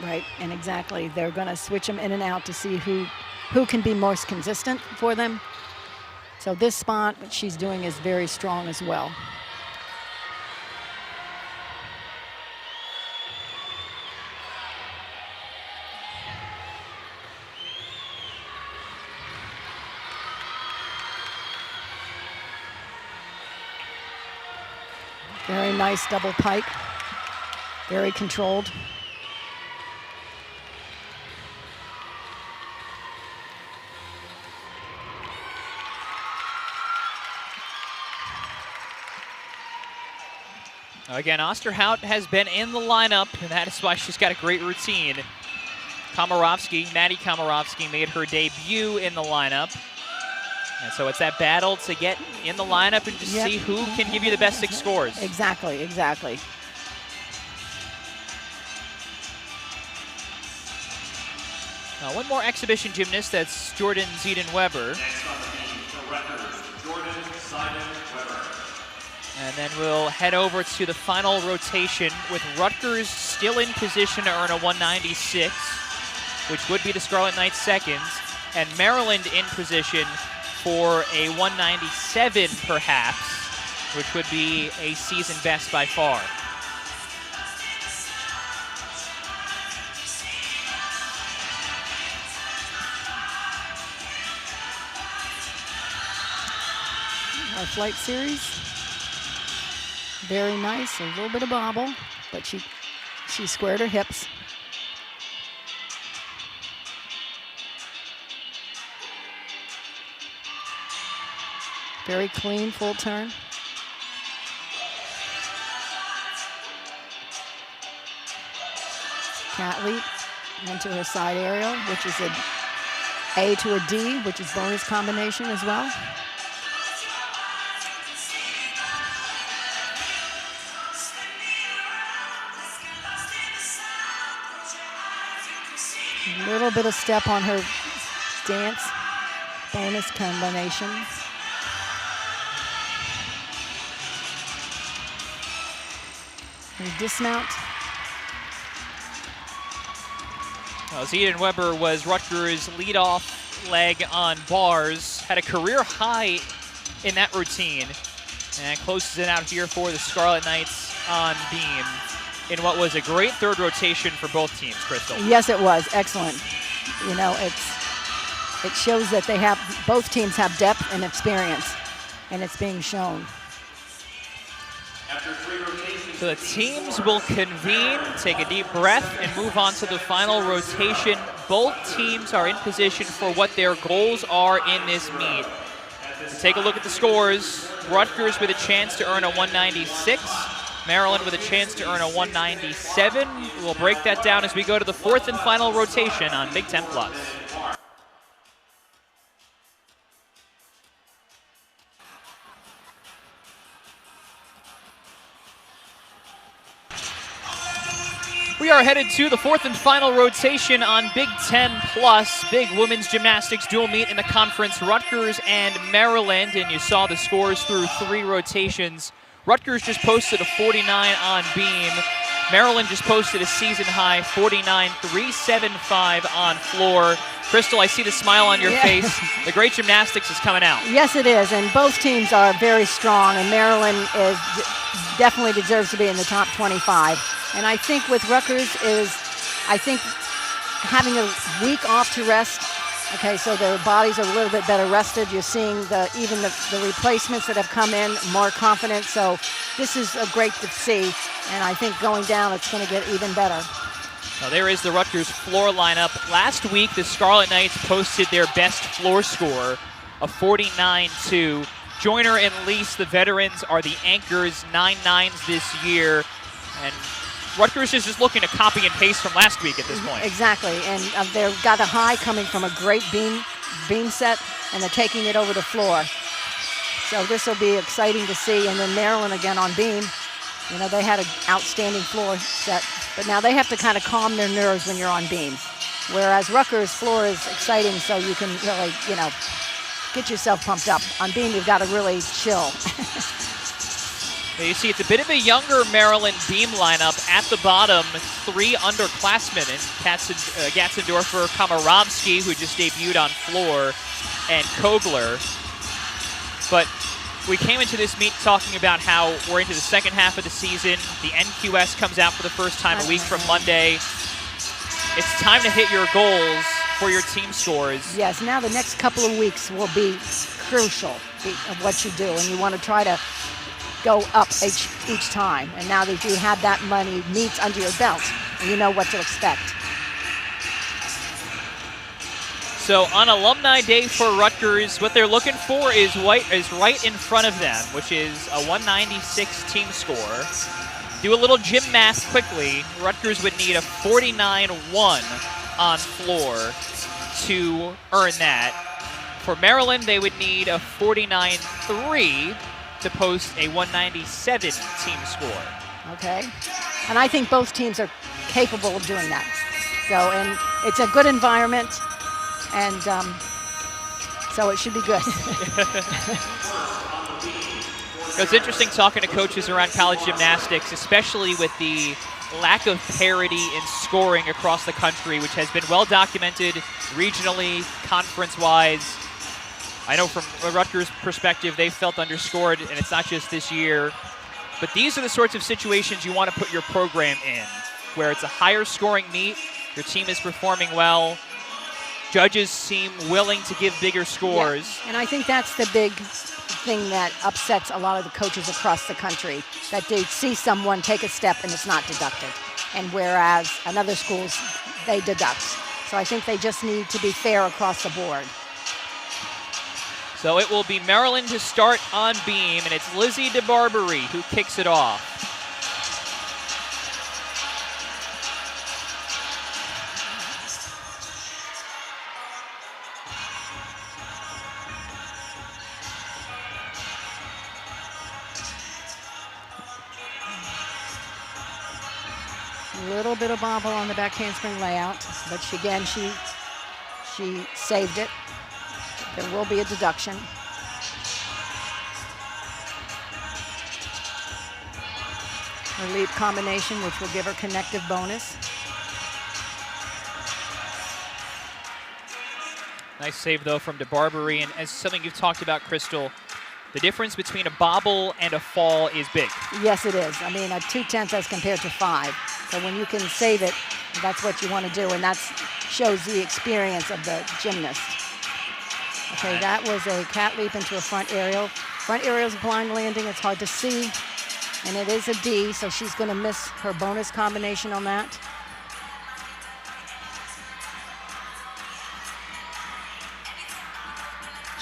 Speaker 2: Right, and exactly. They're going to switch them in and out to see who can be most consistent for them. So this spot, what she's doing, is very strong as well. Very nice double pike, very controlled.
Speaker 1: Again, Osterhout has been in the lineup, and that is why she's got a great routine. Maddie Komarovsky made her debut in the lineup. And so it's that battle to get in the lineup and just see who can give you the best 6 scores.
Speaker 2: Exactly, exactly.
Speaker 1: One more exhibition gymnast, that's Jordan Zieden-Weber. And then we'll head over to the final rotation with Rutgers still in position to earn a 196, which would be the Scarlet Knights' seconds, and Maryland in position for a 197 perhaps, which would be a season best by far.
Speaker 2: Our flight series, very nice, a little bit of bobble, but she squared her hips. Very clean, full turn. Cat leap into her side aerial, which is an A to a D, which is bonus combination as well. A little bit of step on her dance, bonus combination. And dismount.
Speaker 1: Well, Zeden Weber was Rutgers' leadoff leg on bars, had a career high in that routine, and closes it out here for the Scarlet Knights on beam in what was a great third rotation for both teams, Crystal.
Speaker 2: Yes, it was excellent. You know, it shows that both teams have depth and experience, and it's being shown.
Speaker 1: So the teams will convene, take a deep breath, and move on to the final rotation. Both teams are in position for what their goals are in this meet. Take a look at the scores. Rutgers with a chance to earn a 196. Maryland with a chance to earn a 197. We'll break that down as we go to the fourth and final rotation on Big Ten Plus. We are headed to the fourth and final rotation on Big Ten Plus, big women's gymnastics dual meet in the conference, Rutgers and Maryland, and you saw the scores through three rotations. Rutgers just posted a 49 on beam. Maryland just posted a season high 49.375 on floor. Crystal, I see the smile on your face. The great gymnastics is coming out.
Speaker 2: Yes, it is, and both teams are very strong, and Maryland definitely deserves to be in the top 25. And I think with Rutgers having a week off to rest. Okay, so their bodies are a little bit better rested. You're seeing even the replacements that have come in more confident. So this is great to see, and I think going down it's going to get even better.
Speaker 1: Now there is the Rutgers floor lineup. Last week the Scarlet Knights posted their best floor score of 49-2. Joyner and Lease, the veterans, are the anchors, 9-9s this year, and Rutgers is just looking to copy and paste from last week at this point.
Speaker 2: Exactly, and they've got a high coming from a great beam set, and they're taking it over the floor. So this will be exciting to see. And then Maryland again on beam. You know, they had an outstanding floor set, but now they have to kind of calm their nerves when you're on beam. Whereas Rutgers' floor is exciting, so you can really, you know, get yourself pumped up. On beam, you've got to really chill.
Speaker 1: You see, it's a bit of a younger Maryland beam lineup. At the bottom, three underclassmen, and Gatzendorfer, Komarovsky, who just debuted on floor, and Kogler. But we came into this meet talking about how we're into the second half of the season. The NQS comes out for the first time a week from Monday. It's time to hit your goals for your team scores.
Speaker 2: Yes, now the next couple of weeks will be crucial of what you do, and you want to try to go up each time. And now that you have that many meets under your belt, you know what to expect.
Speaker 1: So on Alumni Day for Rutgers, what they're looking for is right in front of them, which is a 196 team score. Do a little gym math quickly. Rutgers would need a 49-1 on floor to earn that. For Maryland, they would need a 49-3 to post a 197 team score.
Speaker 2: Okay, and I think both teams are capable of doing that. So, and it's a good environment, and So it should be good.
Speaker 1: It's interesting talking to coaches around college gymnastics, especially with the lack of parity in scoring across the country, which has been well documented regionally, conference-wise. I know from a Rutgers perspective, they felt underscored, and it's not just this year. But these are the sorts of situations you want to put your program in, where it's a higher scoring meet, your team is performing well, judges seem willing to give bigger scores.
Speaker 2: Yeah. And I think that's the big thing that upsets a lot of the coaches across the country, that they see someone take a step and it's not deducted. And whereas in other schools, they deduct. So I think they just need to be fair across the board.
Speaker 1: So it will be Maryland to start on beam, and it's Lizzie DeBarbary who kicks it off.
Speaker 2: A little bit of bobble on the back handspring layout, but she saved it. There will be a deduction. Her leap combination, which will give her connective bonus.
Speaker 1: Nice save, though, from DeBarbary. And as something you've talked about, Crystal, the difference between a bobble and a fall is big.
Speaker 2: Yes, it is. I mean, a 2/10 as compared to 5. So when you can save it, that's what you want to do, and that shows the experience of the gymnast. Okay, that was a cat leap into a front aerial. Front aerial is a blind landing. It's hard to see, and it is a D, so she's going to miss her bonus combination on that.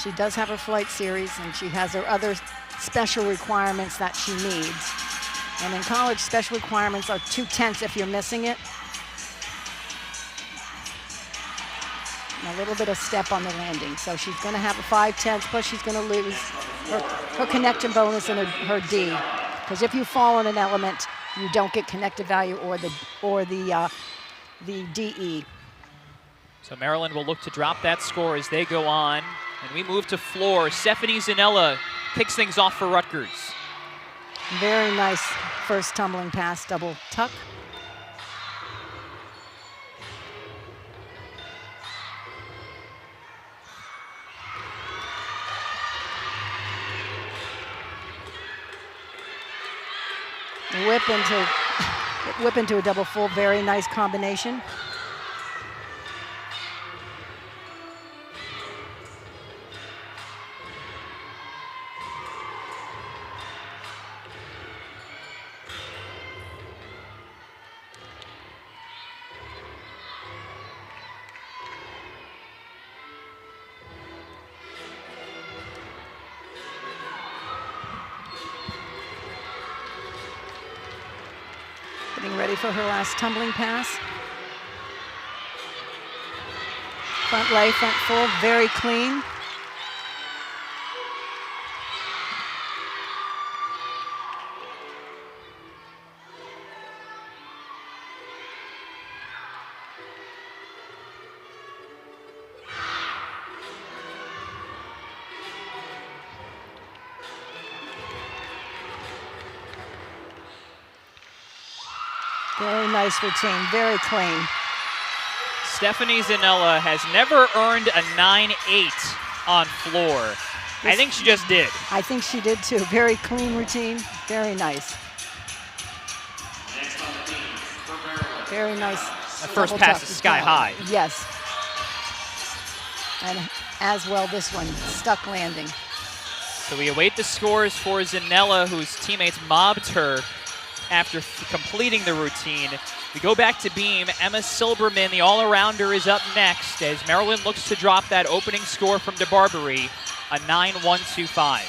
Speaker 2: She does have her flight series, and she has her other special requirements that she needs. And in college, special requirements are 2/10 if you're missing it. And a little bit of step on the landing. So she's going to have a 5/10, plus she's going to lose her connection bonus and her D. Because if you fall on an element, you don't get connective value or the DE.
Speaker 1: So Maryland will look to drop that score as they go on. And we move to floor. Stephanie Zanella kicks things off for Rutgers.
Speaker 2: Very nice first tumbling pass, double tuck. Whip into a double full, very nice combination. Getting ready for her last tumbling pass. Front lay, front full, very clean. Very nice routine, very clean.
Speaker 1: Stephanie Zanella has never earned a 9-8 on floor. I think she just did.
Speaker 2: I think she did too. Very clean routine, very nice. Very nice.
Speaker 1: The first pass is sky high.
Speaker 2: Yes. And as well this one, stuck landing.
Speaker 1: So we await the scores for Zanella, whose teammates mobbed her after completing the routine. We go back to beam. Emma Silberman, the all-arounder, is up next as Maryland looks to drop that opening score from DeBarbary, a 9-1-2-5.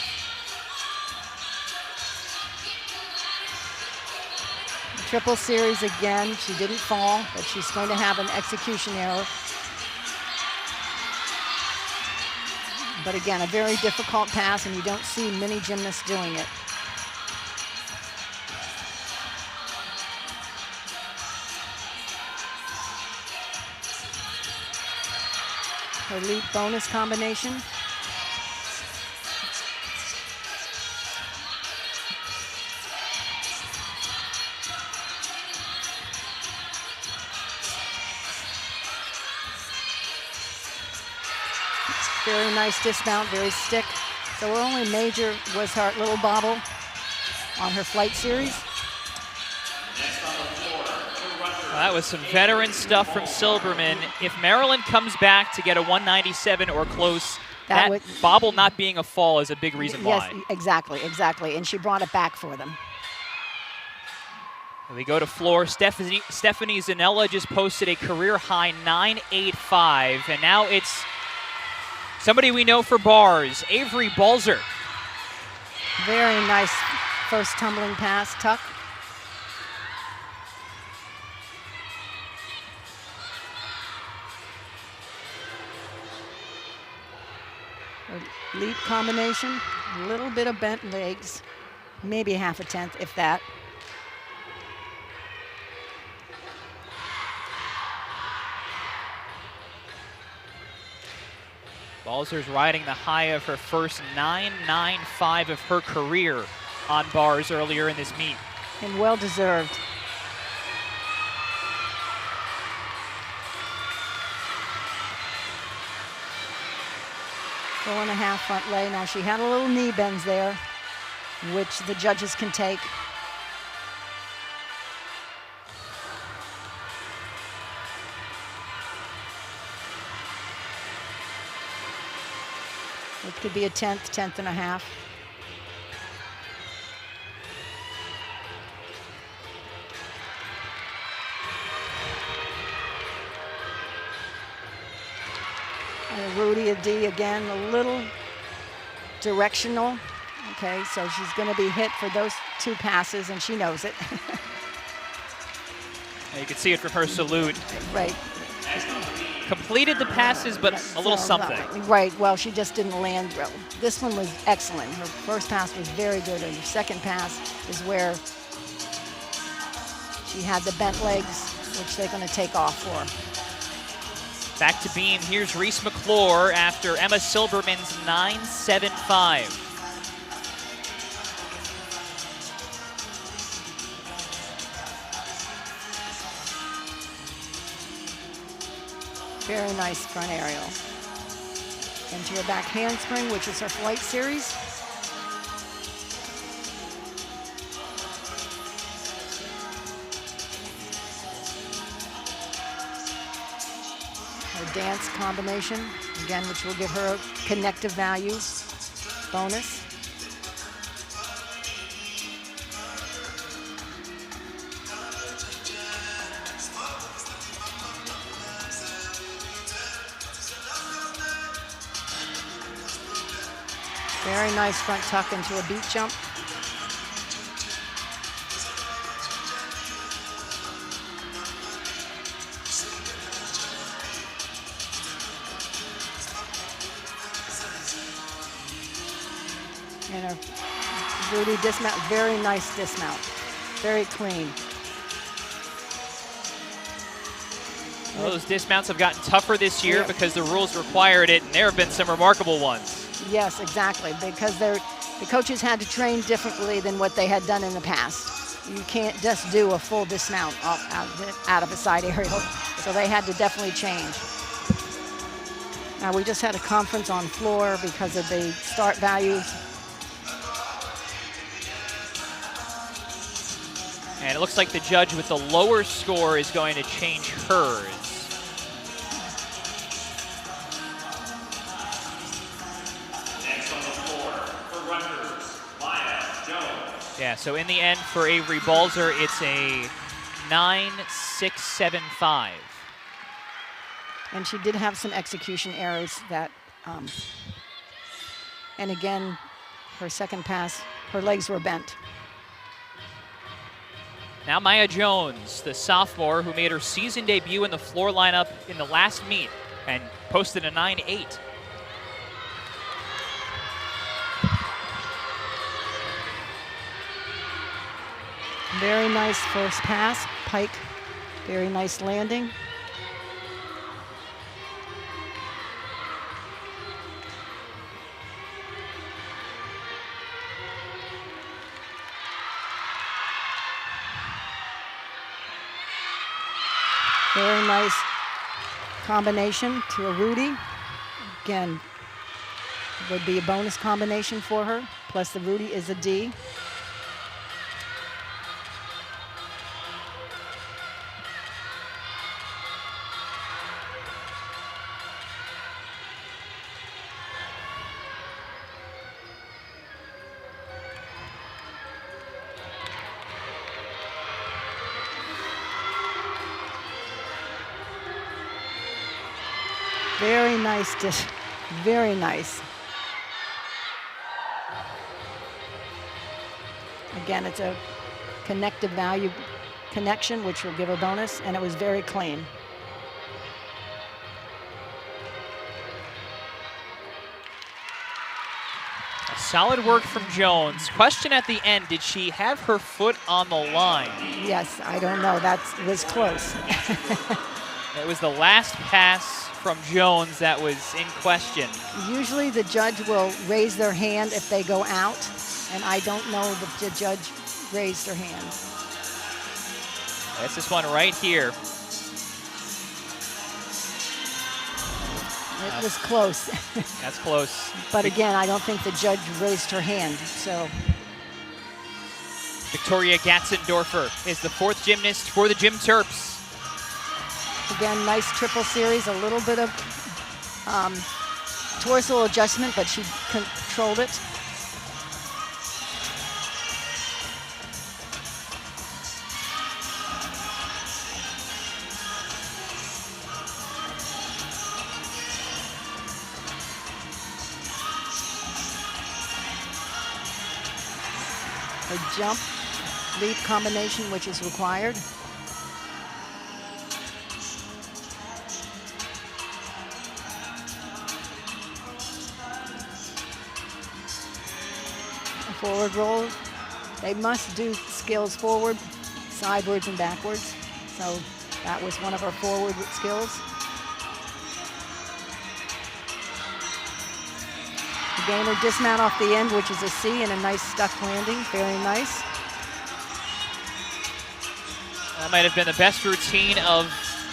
Speaker 2: Triple series again. She didn't fall, but she's going to have an execution error. But again, a very difficult pass, and you don't see many gymnasts doing it. Her leap bonus combination. Very nice dismount, very stick. So her only major was her little bobble on her flight series.
Speaker 1: Well, that was some veteran stuff from Silberman. If Maryland comes back to get a 197 or close, that bobble not being a fall is a big reason why.
Speaker 2: Yes, exactly, exactly. And she brought it back for them.
Speaker 1: We go to floor. Stephanie Zanella just posted a career-high 9.85, and now it's somebody we know for bars, Avery Balzer.
Speaker 2: Very nice first tumbling pass, tuck. Leap combination, a little bit of bent legs, maybe half a tenth, if that.
Speaker 1: Balzer's riding the high of her first 9.95 of her career on bars earlier in this meet.
Speaker 2: And well deserved. Four and a half front lay. Now she had a little knee bends there, which the judges can take. It could be a tenth, tenth and a half. And Rudy, a D again, a little directional. Okay, so she's going to be hit for those two passes, and she knows it.
Speaker 1: You can see it from her salute.
Speaker 2: Right.
Speaker 1: Completed the passes, but a little something.
Speaker 2: Right, well, she just didn't land well. This one was excellent. Her first pass was very good, and her second pass is where she had the bent legs, which they're going to take off for.
Speaker 1: Back to beam. Here's Reese McClure after Emma Silberman's 9.75.
Speaker 2: Very nice front aerial. Into her back handspring, which is her flight series. Her dance combination, again, which will give her a connective value bonus. Very nice front tuck into a beat jump. And a Rudy dismount, very nice dismount, very clean.
Speaker 1: Well, those dismounts have gotten tougher this year because the rules required it, and there have been some remarkable ones.
Speaker 2: Yes, exactly, because the coaches had to train differently than what they had done in the past. You can't just do a full dismount out of a side aerial, so they had to definitely change. Now, we just had a conference on floor because of the start values.
Speaker 1: And it looks like the judge with the lower score is going to change hers. Yeah, so in the end for Avery Balzer, it's a 9.675.
Speaker 2: And she did have some execution errors that, and again, her second pass, her legs were bent.
Speaker 1: Now Maya Jones, the sophomore who made her season debut in the floor lineup in the last meet and posted a 9.8.
Speaker 2: Very nice first pass, pike, very nice landing. Very nice combination to a Rudy. Again, would be a bonus combination for her, plus the Rudy is a D. Very nice, very nice. Again, it's a connective value connection, which will give a bonus, and it was very clean.
Speaker 1: Solid work from Jones. Question at the end, did she have her foot on the line?
Speaker 2: Yes, I don't know. That was close.
Speaker 1: It was the last pass from Jones that was in question.
Speaker 2: Usually the judge will raise their hand if they go out, and I don't know that the judge raised her hand.
Speaker 1: That's this one right here.
Speaker 2: It was close.
Speaker 1: That's close.
Speaker 2: But again, I don't think the judge raised her hand, so.
Speaker 1: Victoria Gatzendorfer is the 4th gymnast for the Gym Terps.
Speaker 2: Again, nice triple series, a little bit of torso adjustment, but she controlled it. A jump leap combination, which is required. Forward roll. They must do skills forward, sidewards, and backwards. So that was one of our forward skills. The gainer dismount off the end, which is a C, and a nice stuck landing. Very nice.
Speaker 1: That might have been the best routine of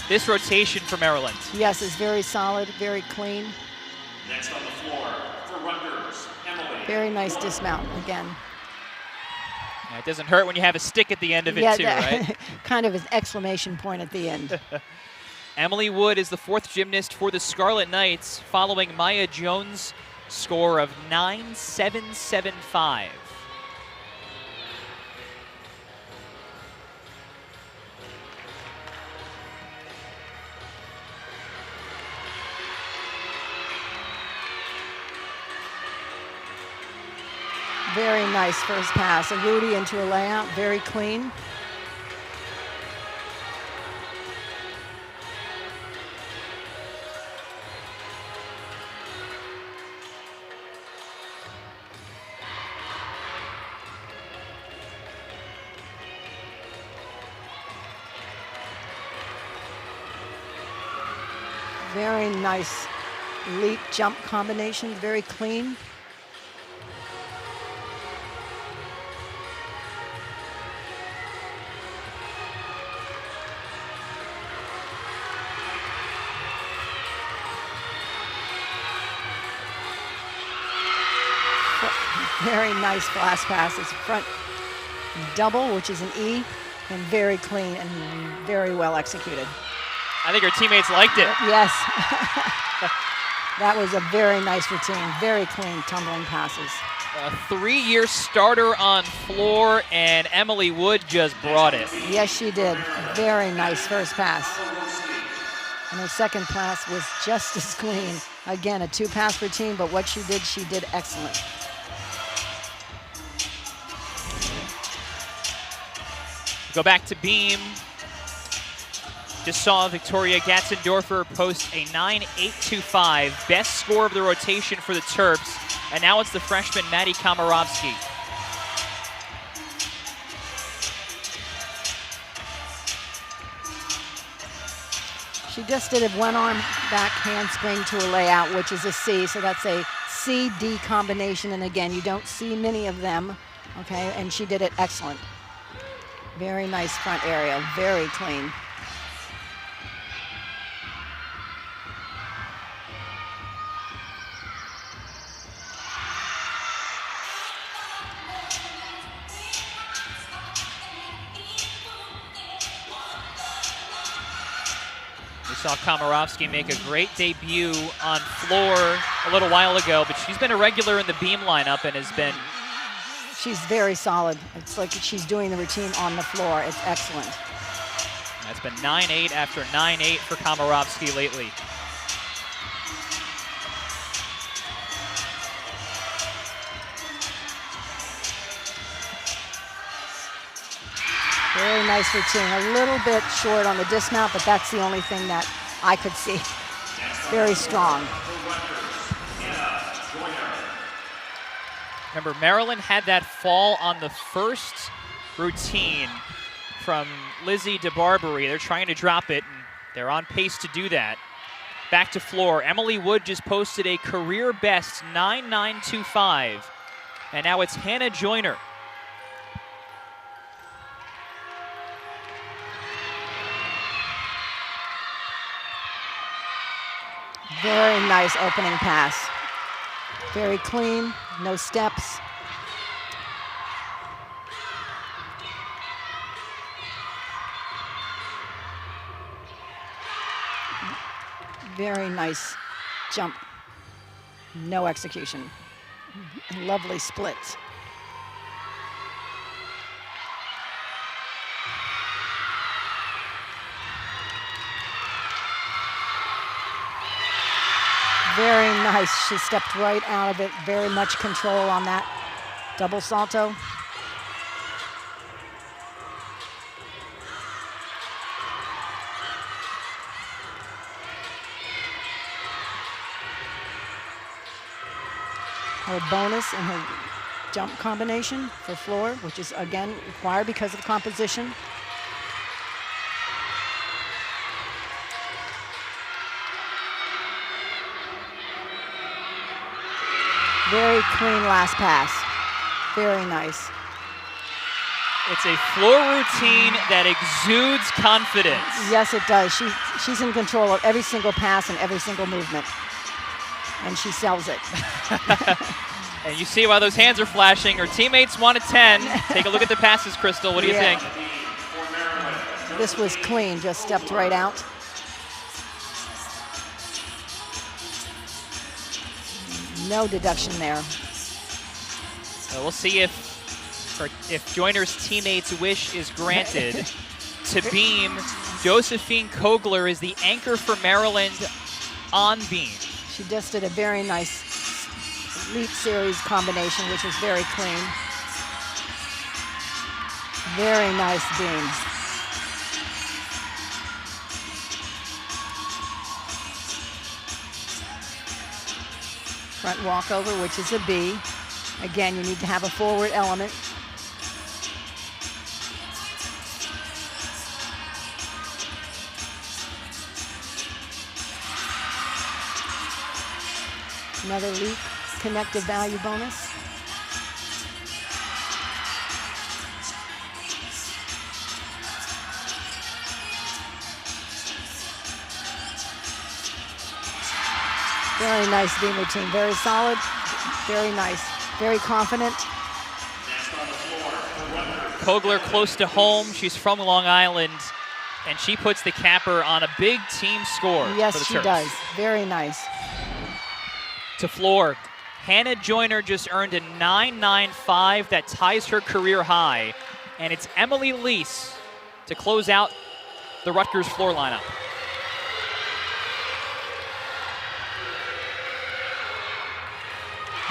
Speaker 1: this rotation for Maryland.
Speaker 2: Yes, it's very solid, very clean.
Speaker 3: Next on the floor for Rutgers, Emily.
Speaker 2: Very nice dismount again.
Speaker 1: Yeah, it doesn't hurt when you have a stick at the end of it too, right?
Speaker 2: Kind of an exclamation point at the end.
Speaker 1: Emily Wood is the 4th gymnast for the Scarlet Knights, following Maya Jones' score of 9.775.
Speaker 2: Very nice first pass. A Rudy into a layout, very clean. Very nice leap jump combination, very clean. Very nice flash pass. It's front double, which is an E, and very clean and very well executed.
Speaker 1: I think her teammates liked it.
Speaker 2: Yes. That was a very nice routine. Very clean tumbling passes.
Speaker 1: A 3-year starter on floor, and Emily Wood just brought it.
Speaker 2: Yes, she did. Very nice first pass. And her second pass was just as clean. Again, a 2-pass routine, but what she did excellent.
Speaker 1: Go back to beam. Just saw Victoria Gatzendorfer post a 9.825, best score of the rotation for the Terps. And now it's the freshman Maddie Komarovsky.
Speaker 2: She just did a one-arm back handspring to a layout, which is a C, so that's a C-D combination. And again, you don't see many of them, okay? And she did it excellent. Very nice front area, very clean.
Speaker 1: Saw Komarovsky make a great debut on floor a little while ago, but she's been a regular in the beam lineup and has been...
Speaker 2: She's very solid. It's like she's doing the routine on the floor. It's excellent.
Speaker 1: That's been 9-8 after 9-8 for Komarovsky lately.
Speaker 2: Very nice routine. A little bit short on the dismount, but that's the only thing that I could see. Very strong.
Speaker 1: Remember, Maryland had that fall on the first routine from Lizzie DeBarbery. They're trying to drop it, and they're on pace to do that. Back to floor. Emily Wood just posted a career best 9.925, and now it's Hannah Joyner.
Speaker 2: Very nice opening pass. Very clean, no steps. Very nice jump. No execution. Lovely splits. Very nice. She stepped right out of it. Very much control on that double salto. Her bonus and her jump combination for floor, which is again required because of composition. Very clean last pass. Very nice.
Speaker 1: It's a floor routine that exudes confidence.
Speaker 2: Yes, it does. She's in control of every single pass and every single movement. And she sells it.
Speaker 1: And you see why those hands are flashing. Her teammates want a 10. Take a look at the passes, Crystal. What do you think?
Speaker 2: This was clean, just stepped right out. No deduction there.
Speaker 1: So we'll see if Joyner's teammates' wish is granted. To beam, Josephine Kogler is the anchor for Maryland on beam.
Speaker 2: She just did a very nice leap series combination, which was very clean. Very nice beam. Front walkover, which is a B. Again, you need to have a forward element. Another leap, connective value bonus. Very nice beam routine, very solid, very nice, very confident.
Speaker 1: Kogler close to home. She's from Long Island, and she puts the capper on a big team score.
Speaker 2: Yes,
Speaker 1: for the
Speaker 2: she
Speaker 1: Terps.
Speaker 2: does. Very nice.
Speaker 1: To floor, Hannah Joyner just earned a 9.95 that ties her career high, and it's Emily Lease to close out the Rutgers floor lineup.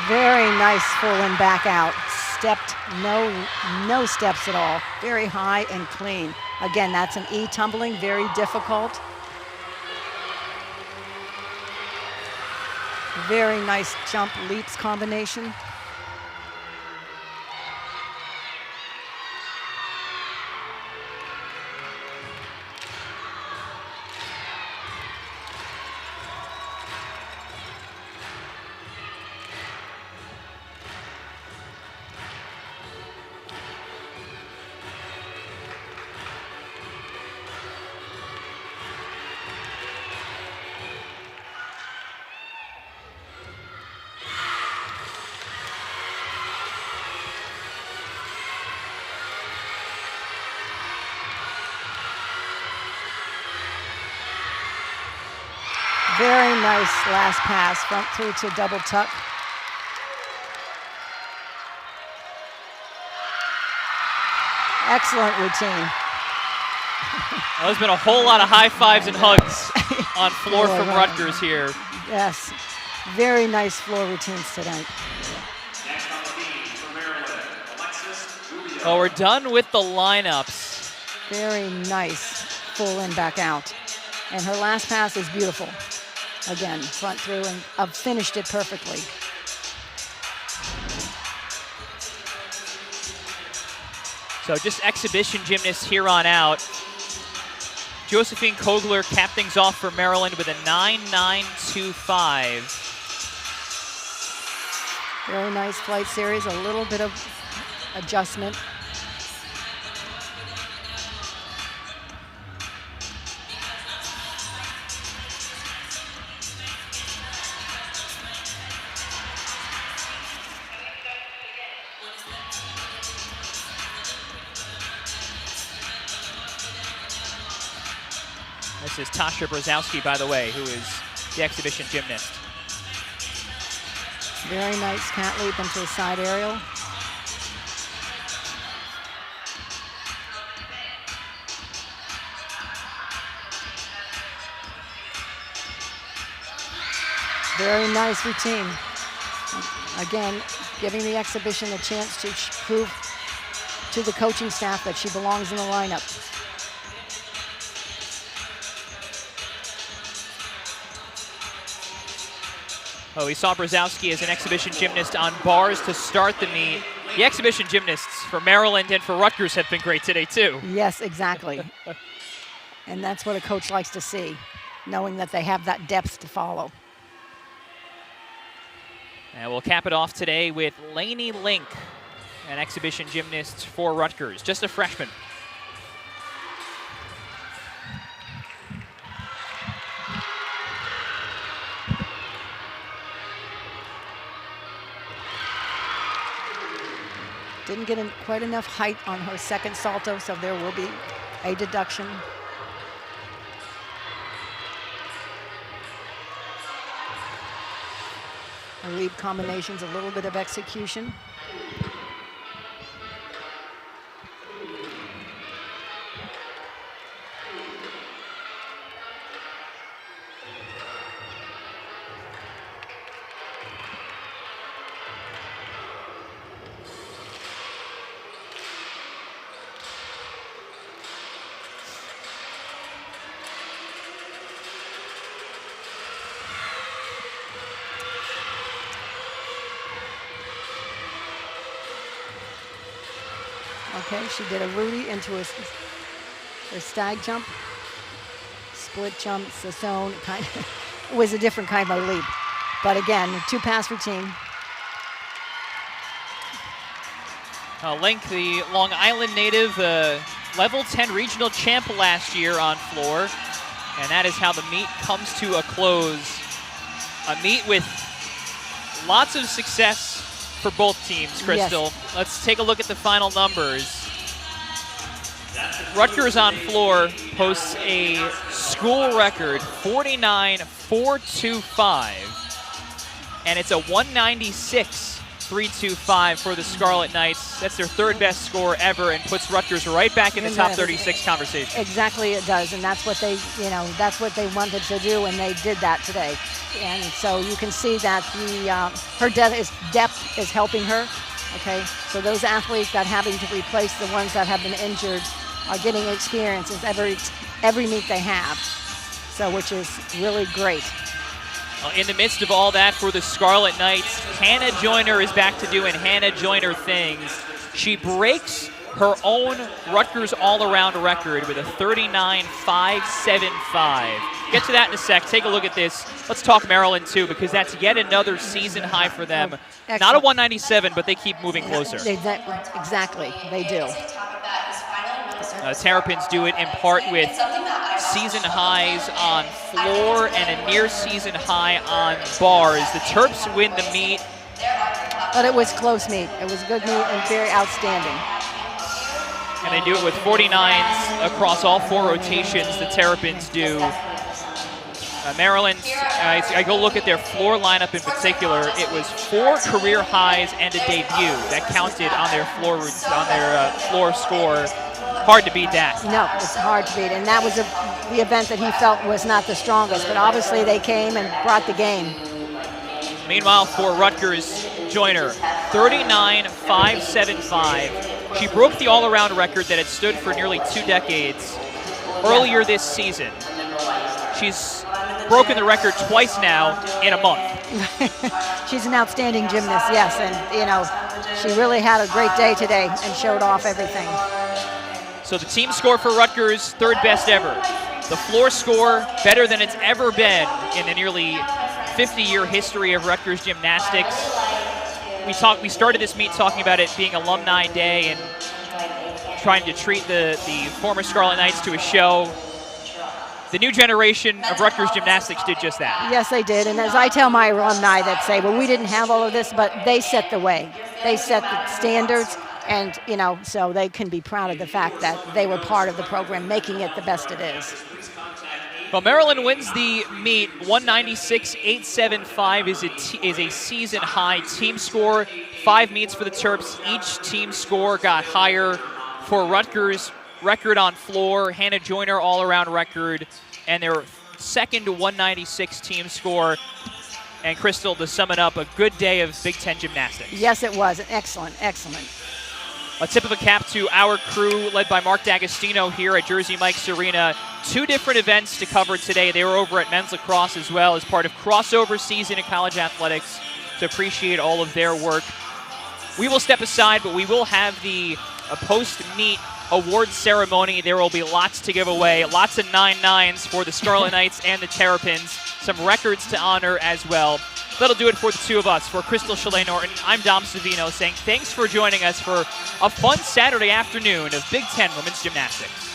Speaker 2: Very nice full and back out. Stepped, no steps at all. Very high and clean. Again, that's an E tumbling, very difficult. Very nice jump leaps combination. Very nice last pass, front through to double tuck. Excellent routine.
Speaker 1: Well, there's been a whole lot of high fives and hugs on floor from
Speaker 2: Right.
Speaker 1: Rutgers here.
Speaker 2: Yes, very nice floor routines tonight.
Speaker 3: Next on the beam for Maryland, Alexis Rubio.
Speaker 1: Well, we're done with the lineups.
Speaker 2: Very nice full in, back out. And her last pass is beautiful. Again, front through and finished it perfectly.
Speaker 1: So just exhibition gymnasts here on out. Josephine Kogler capped things off for Maryland with a 9.925.
Speaker 2: Very nice flight series, a little bit of adjustment.
Speaker 1: This is Tasha Brzezowski, by the way, who is the exhibition gymnast.
Speaker 2: Very nice cat leap into a side aerial. Very nice routine. Again, giving the exhibition a chance to prove to the coaching staff that she belongs in the lineup.
Speaker 1: Oh, we saw Brzezowski as an exhibition gymnast on bars to start the meet. The exhibition gymnasts for Maryland and for Rutgers have been great today, too.
Speaker 2: Yes, exactly. And that's what a coach likes to see, knowing that they have that depth to follow.
Speaker 1: And we'll cap it off today with Lainey Link, an exhibition gymnast for Rutgers, just a freshman.
Speaker 2: Didn't get quite enough height on her second salto, so there will be a deduction. Her leap combinations, a little bit of execution. Okay, she did a Rudy into a stag jump, split jump, Sassone. It was a different kind of leap. But again, a two-pass routine.
Speaker 1: Link, the Long Island native, level 10 regional champ last year on floor. And that is how the meet comes to a close. A meet with lots of success for both teams, Crystal.
Speaker 2: Yes.
Speaker 1: Let's take a look at the final numbers. Rutgers on floor posts a school record 49.425, and it's a 196.325 for the Scarlet Knights. That's their third best score ever and puts Rutgers right back in the top 36 conversation.
Speaker 2: Exactly, it does, and that's what they, that's what they wanted to do, and they did that today. And so you can see that her depth is helping her. Okay, so those athletes that having to replace the ones that have been injured are getting experience in every meet they have. So, which is really great.
Speaker 1: In the midst of all that for the Scarlet Knights, Hannah Joyner is back to doing Hannah Joyner things. She breaks her own Rutgers all-around record with a 39.575. Get to that in a sec. Take a look at this. Let's talk Maryland, too, because that's yet another season high for them.
Speaker 2: Excellent.
Speaker 1: Not a 197, but they keep moving closer.
Speaker 2: Exactly, they do.
Speaker 1: Terrapins do it in part with season highs on floor and a near-season high on bars. The Terps win the meet.
Speaker 2: But it was close meet. It was a good meet and very outstanding.
Speaker 1: And they do it with 49s across all four rotations, the Terrapins do. Maryland, I go look at their floor lineup in particular. It was 4 career highs and a debut that counted on their floor score. Hard to beat that.
Speaker 2: No, it's hard to beat, and that was the event that he felt was not the strongest, but obviously they came and brought the game.
Speaker 1: Meanwhile, for Rutgers, Joyner, 39.575. She broke the all-around record that had stood for nearly 2 decades earlier this season. She's broken the record twice now in a month.
Speaker 2: She's an outstanding gymnast, yes, and she really had a great day today and showed off everything.
Speaker 1: So the team score for Rutgers, 3rd best ever. The floor score, better than it's ever been in the nearly 50-year history of Rutgers gymnastics. We started this meet talking about it being Alumni Day and trying to treat the former Scarlet Knights to a show. The new generation of Rutgers gymnastics did just that.
Speaker 2: Yes, they did. And as I tell my alumni that say, well, we didn't have all of this, but they set the way. They set the standards, and, so they can be proud of the fact that they were part of the program, making it the best it is.
Speaker 1: Well, Maryland wins the meet. 196.875 is a season-high team score. 5 meets for the Terps. Each team score got higher. For Rutgers, record on floor. Hannah Joyner all-around record. And their second 196 team score. And Crystal, to sum it up, a good day of Big Ten gymnastics.
Speaker 2: Yes, it was. Excellent, excellent.
Speaker 1: A tip of a cap to our crew, led by Mark D'Agostino here at Jersey Mike's Arena. 2 different events to cover today. They were over at men's lacrosse as well as part of crossover season in college athletics, to appreciate all of their work. We will step aside, but we will have the post-meet award ceremony. There will be lots to give away, lots of 9-9s for the Scarlet Knights and the Terrapins, some records to honor as well. That'll do it for the 2 of us. For Crystal Chalet-Norton, I'm Dom Savino saying thanks for joining us for a fun Saturday afternoon of Big Ten women's gymnastics.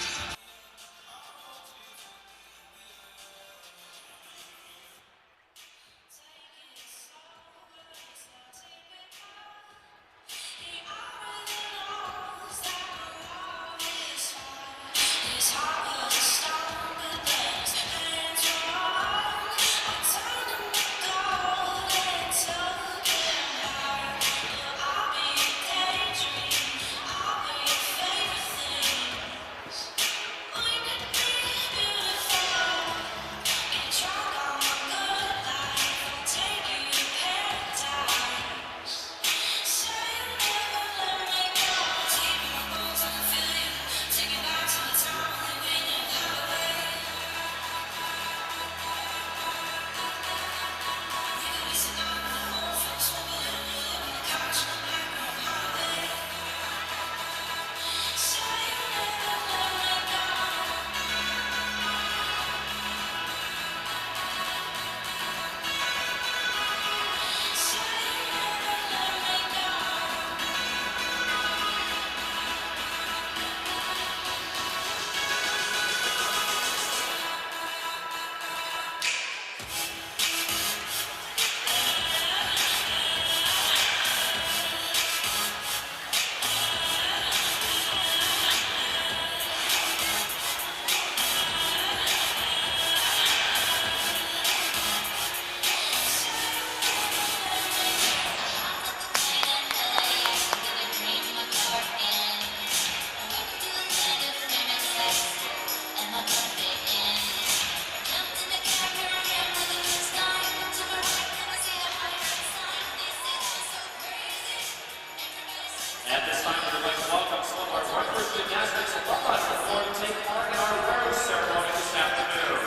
Speaker 3: At this time, we'd like to welcome some of our Rutgers gymnastics alumni to the floor to take part in our award ceremony this afternoon.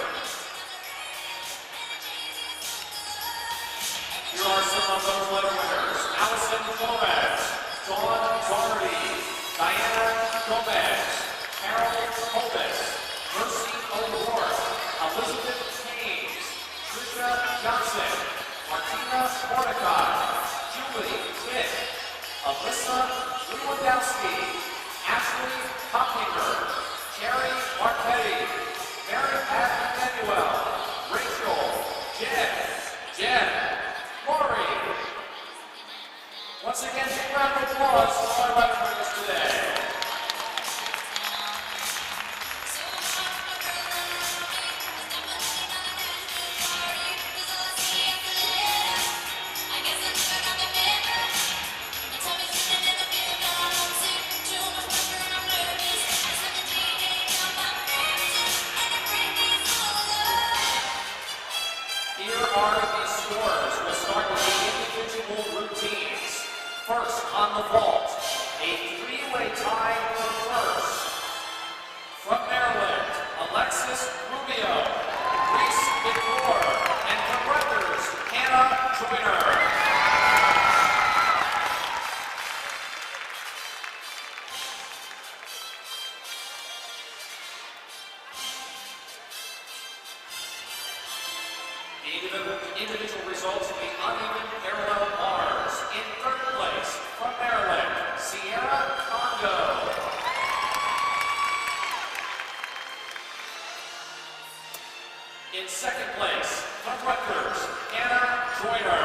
Speaker 3: Here are some of those letter winners: Allison Flores, Dawn Doherty, Diana Gomez, Carol Colbus, Mercy O'Rourke, Elizabeth Haynes, Trisha Johnson, Martina Mordecai, Julie Smith, Alyssa Lewandowski, Ashley Hoppinger, Carrie Marchetti, Mary Pat Emmanuel, Rachel, Jen, Lori. Once again, big round of applause for our letter winners today. tied for first. From Maryland, Alexis Rubio, Reese McClure, and from Rutgers, Hannah Joyner. The individual results in the uneven parallel bars. In third place, from Maryland, Sierra Condo. In second place, from Rutgers, Hannah Joyner.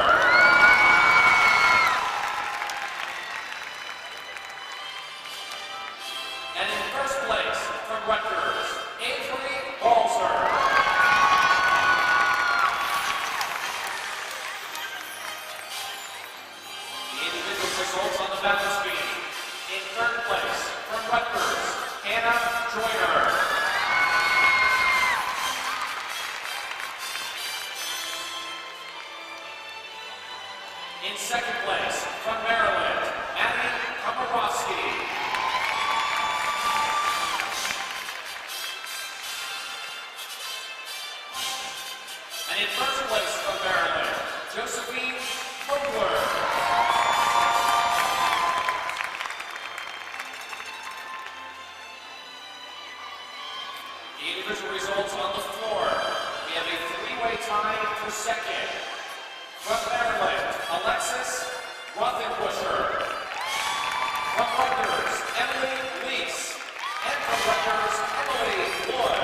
Speaker 3: And in first place, from Rutgers, Avery Balzer. Results on the balance beam. In third place, from Rutgers, Hannah Joyner. In second place, from Maryland, Abby Komorowski. And in first place, from Maryland, Josephine Vogler. The individual results on the floor. We have a three-way tie for second. From Maryland, Alexis Rothenbuscher. From Rutgers, Emily Lease. And from Rutgers, Emily Wood.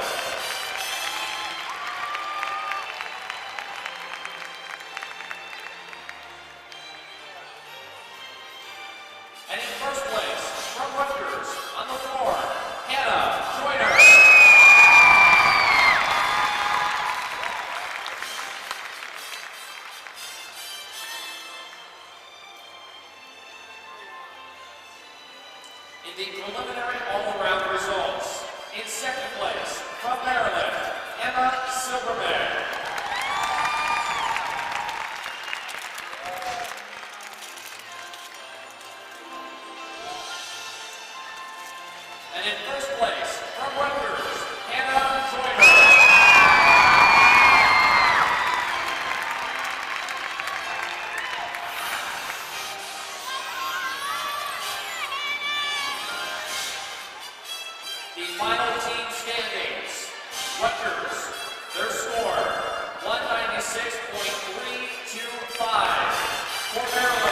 Speaker 3: And in first place, from Rutgers, on the floor, Hannah Joyner. In the preliminary all-around results, in second place, from Maryland, Emma Silverman. And in first place, from Rutgers, Hannah Joyner. The final team standings. Rutgers, their score, 196.325. For Maryland,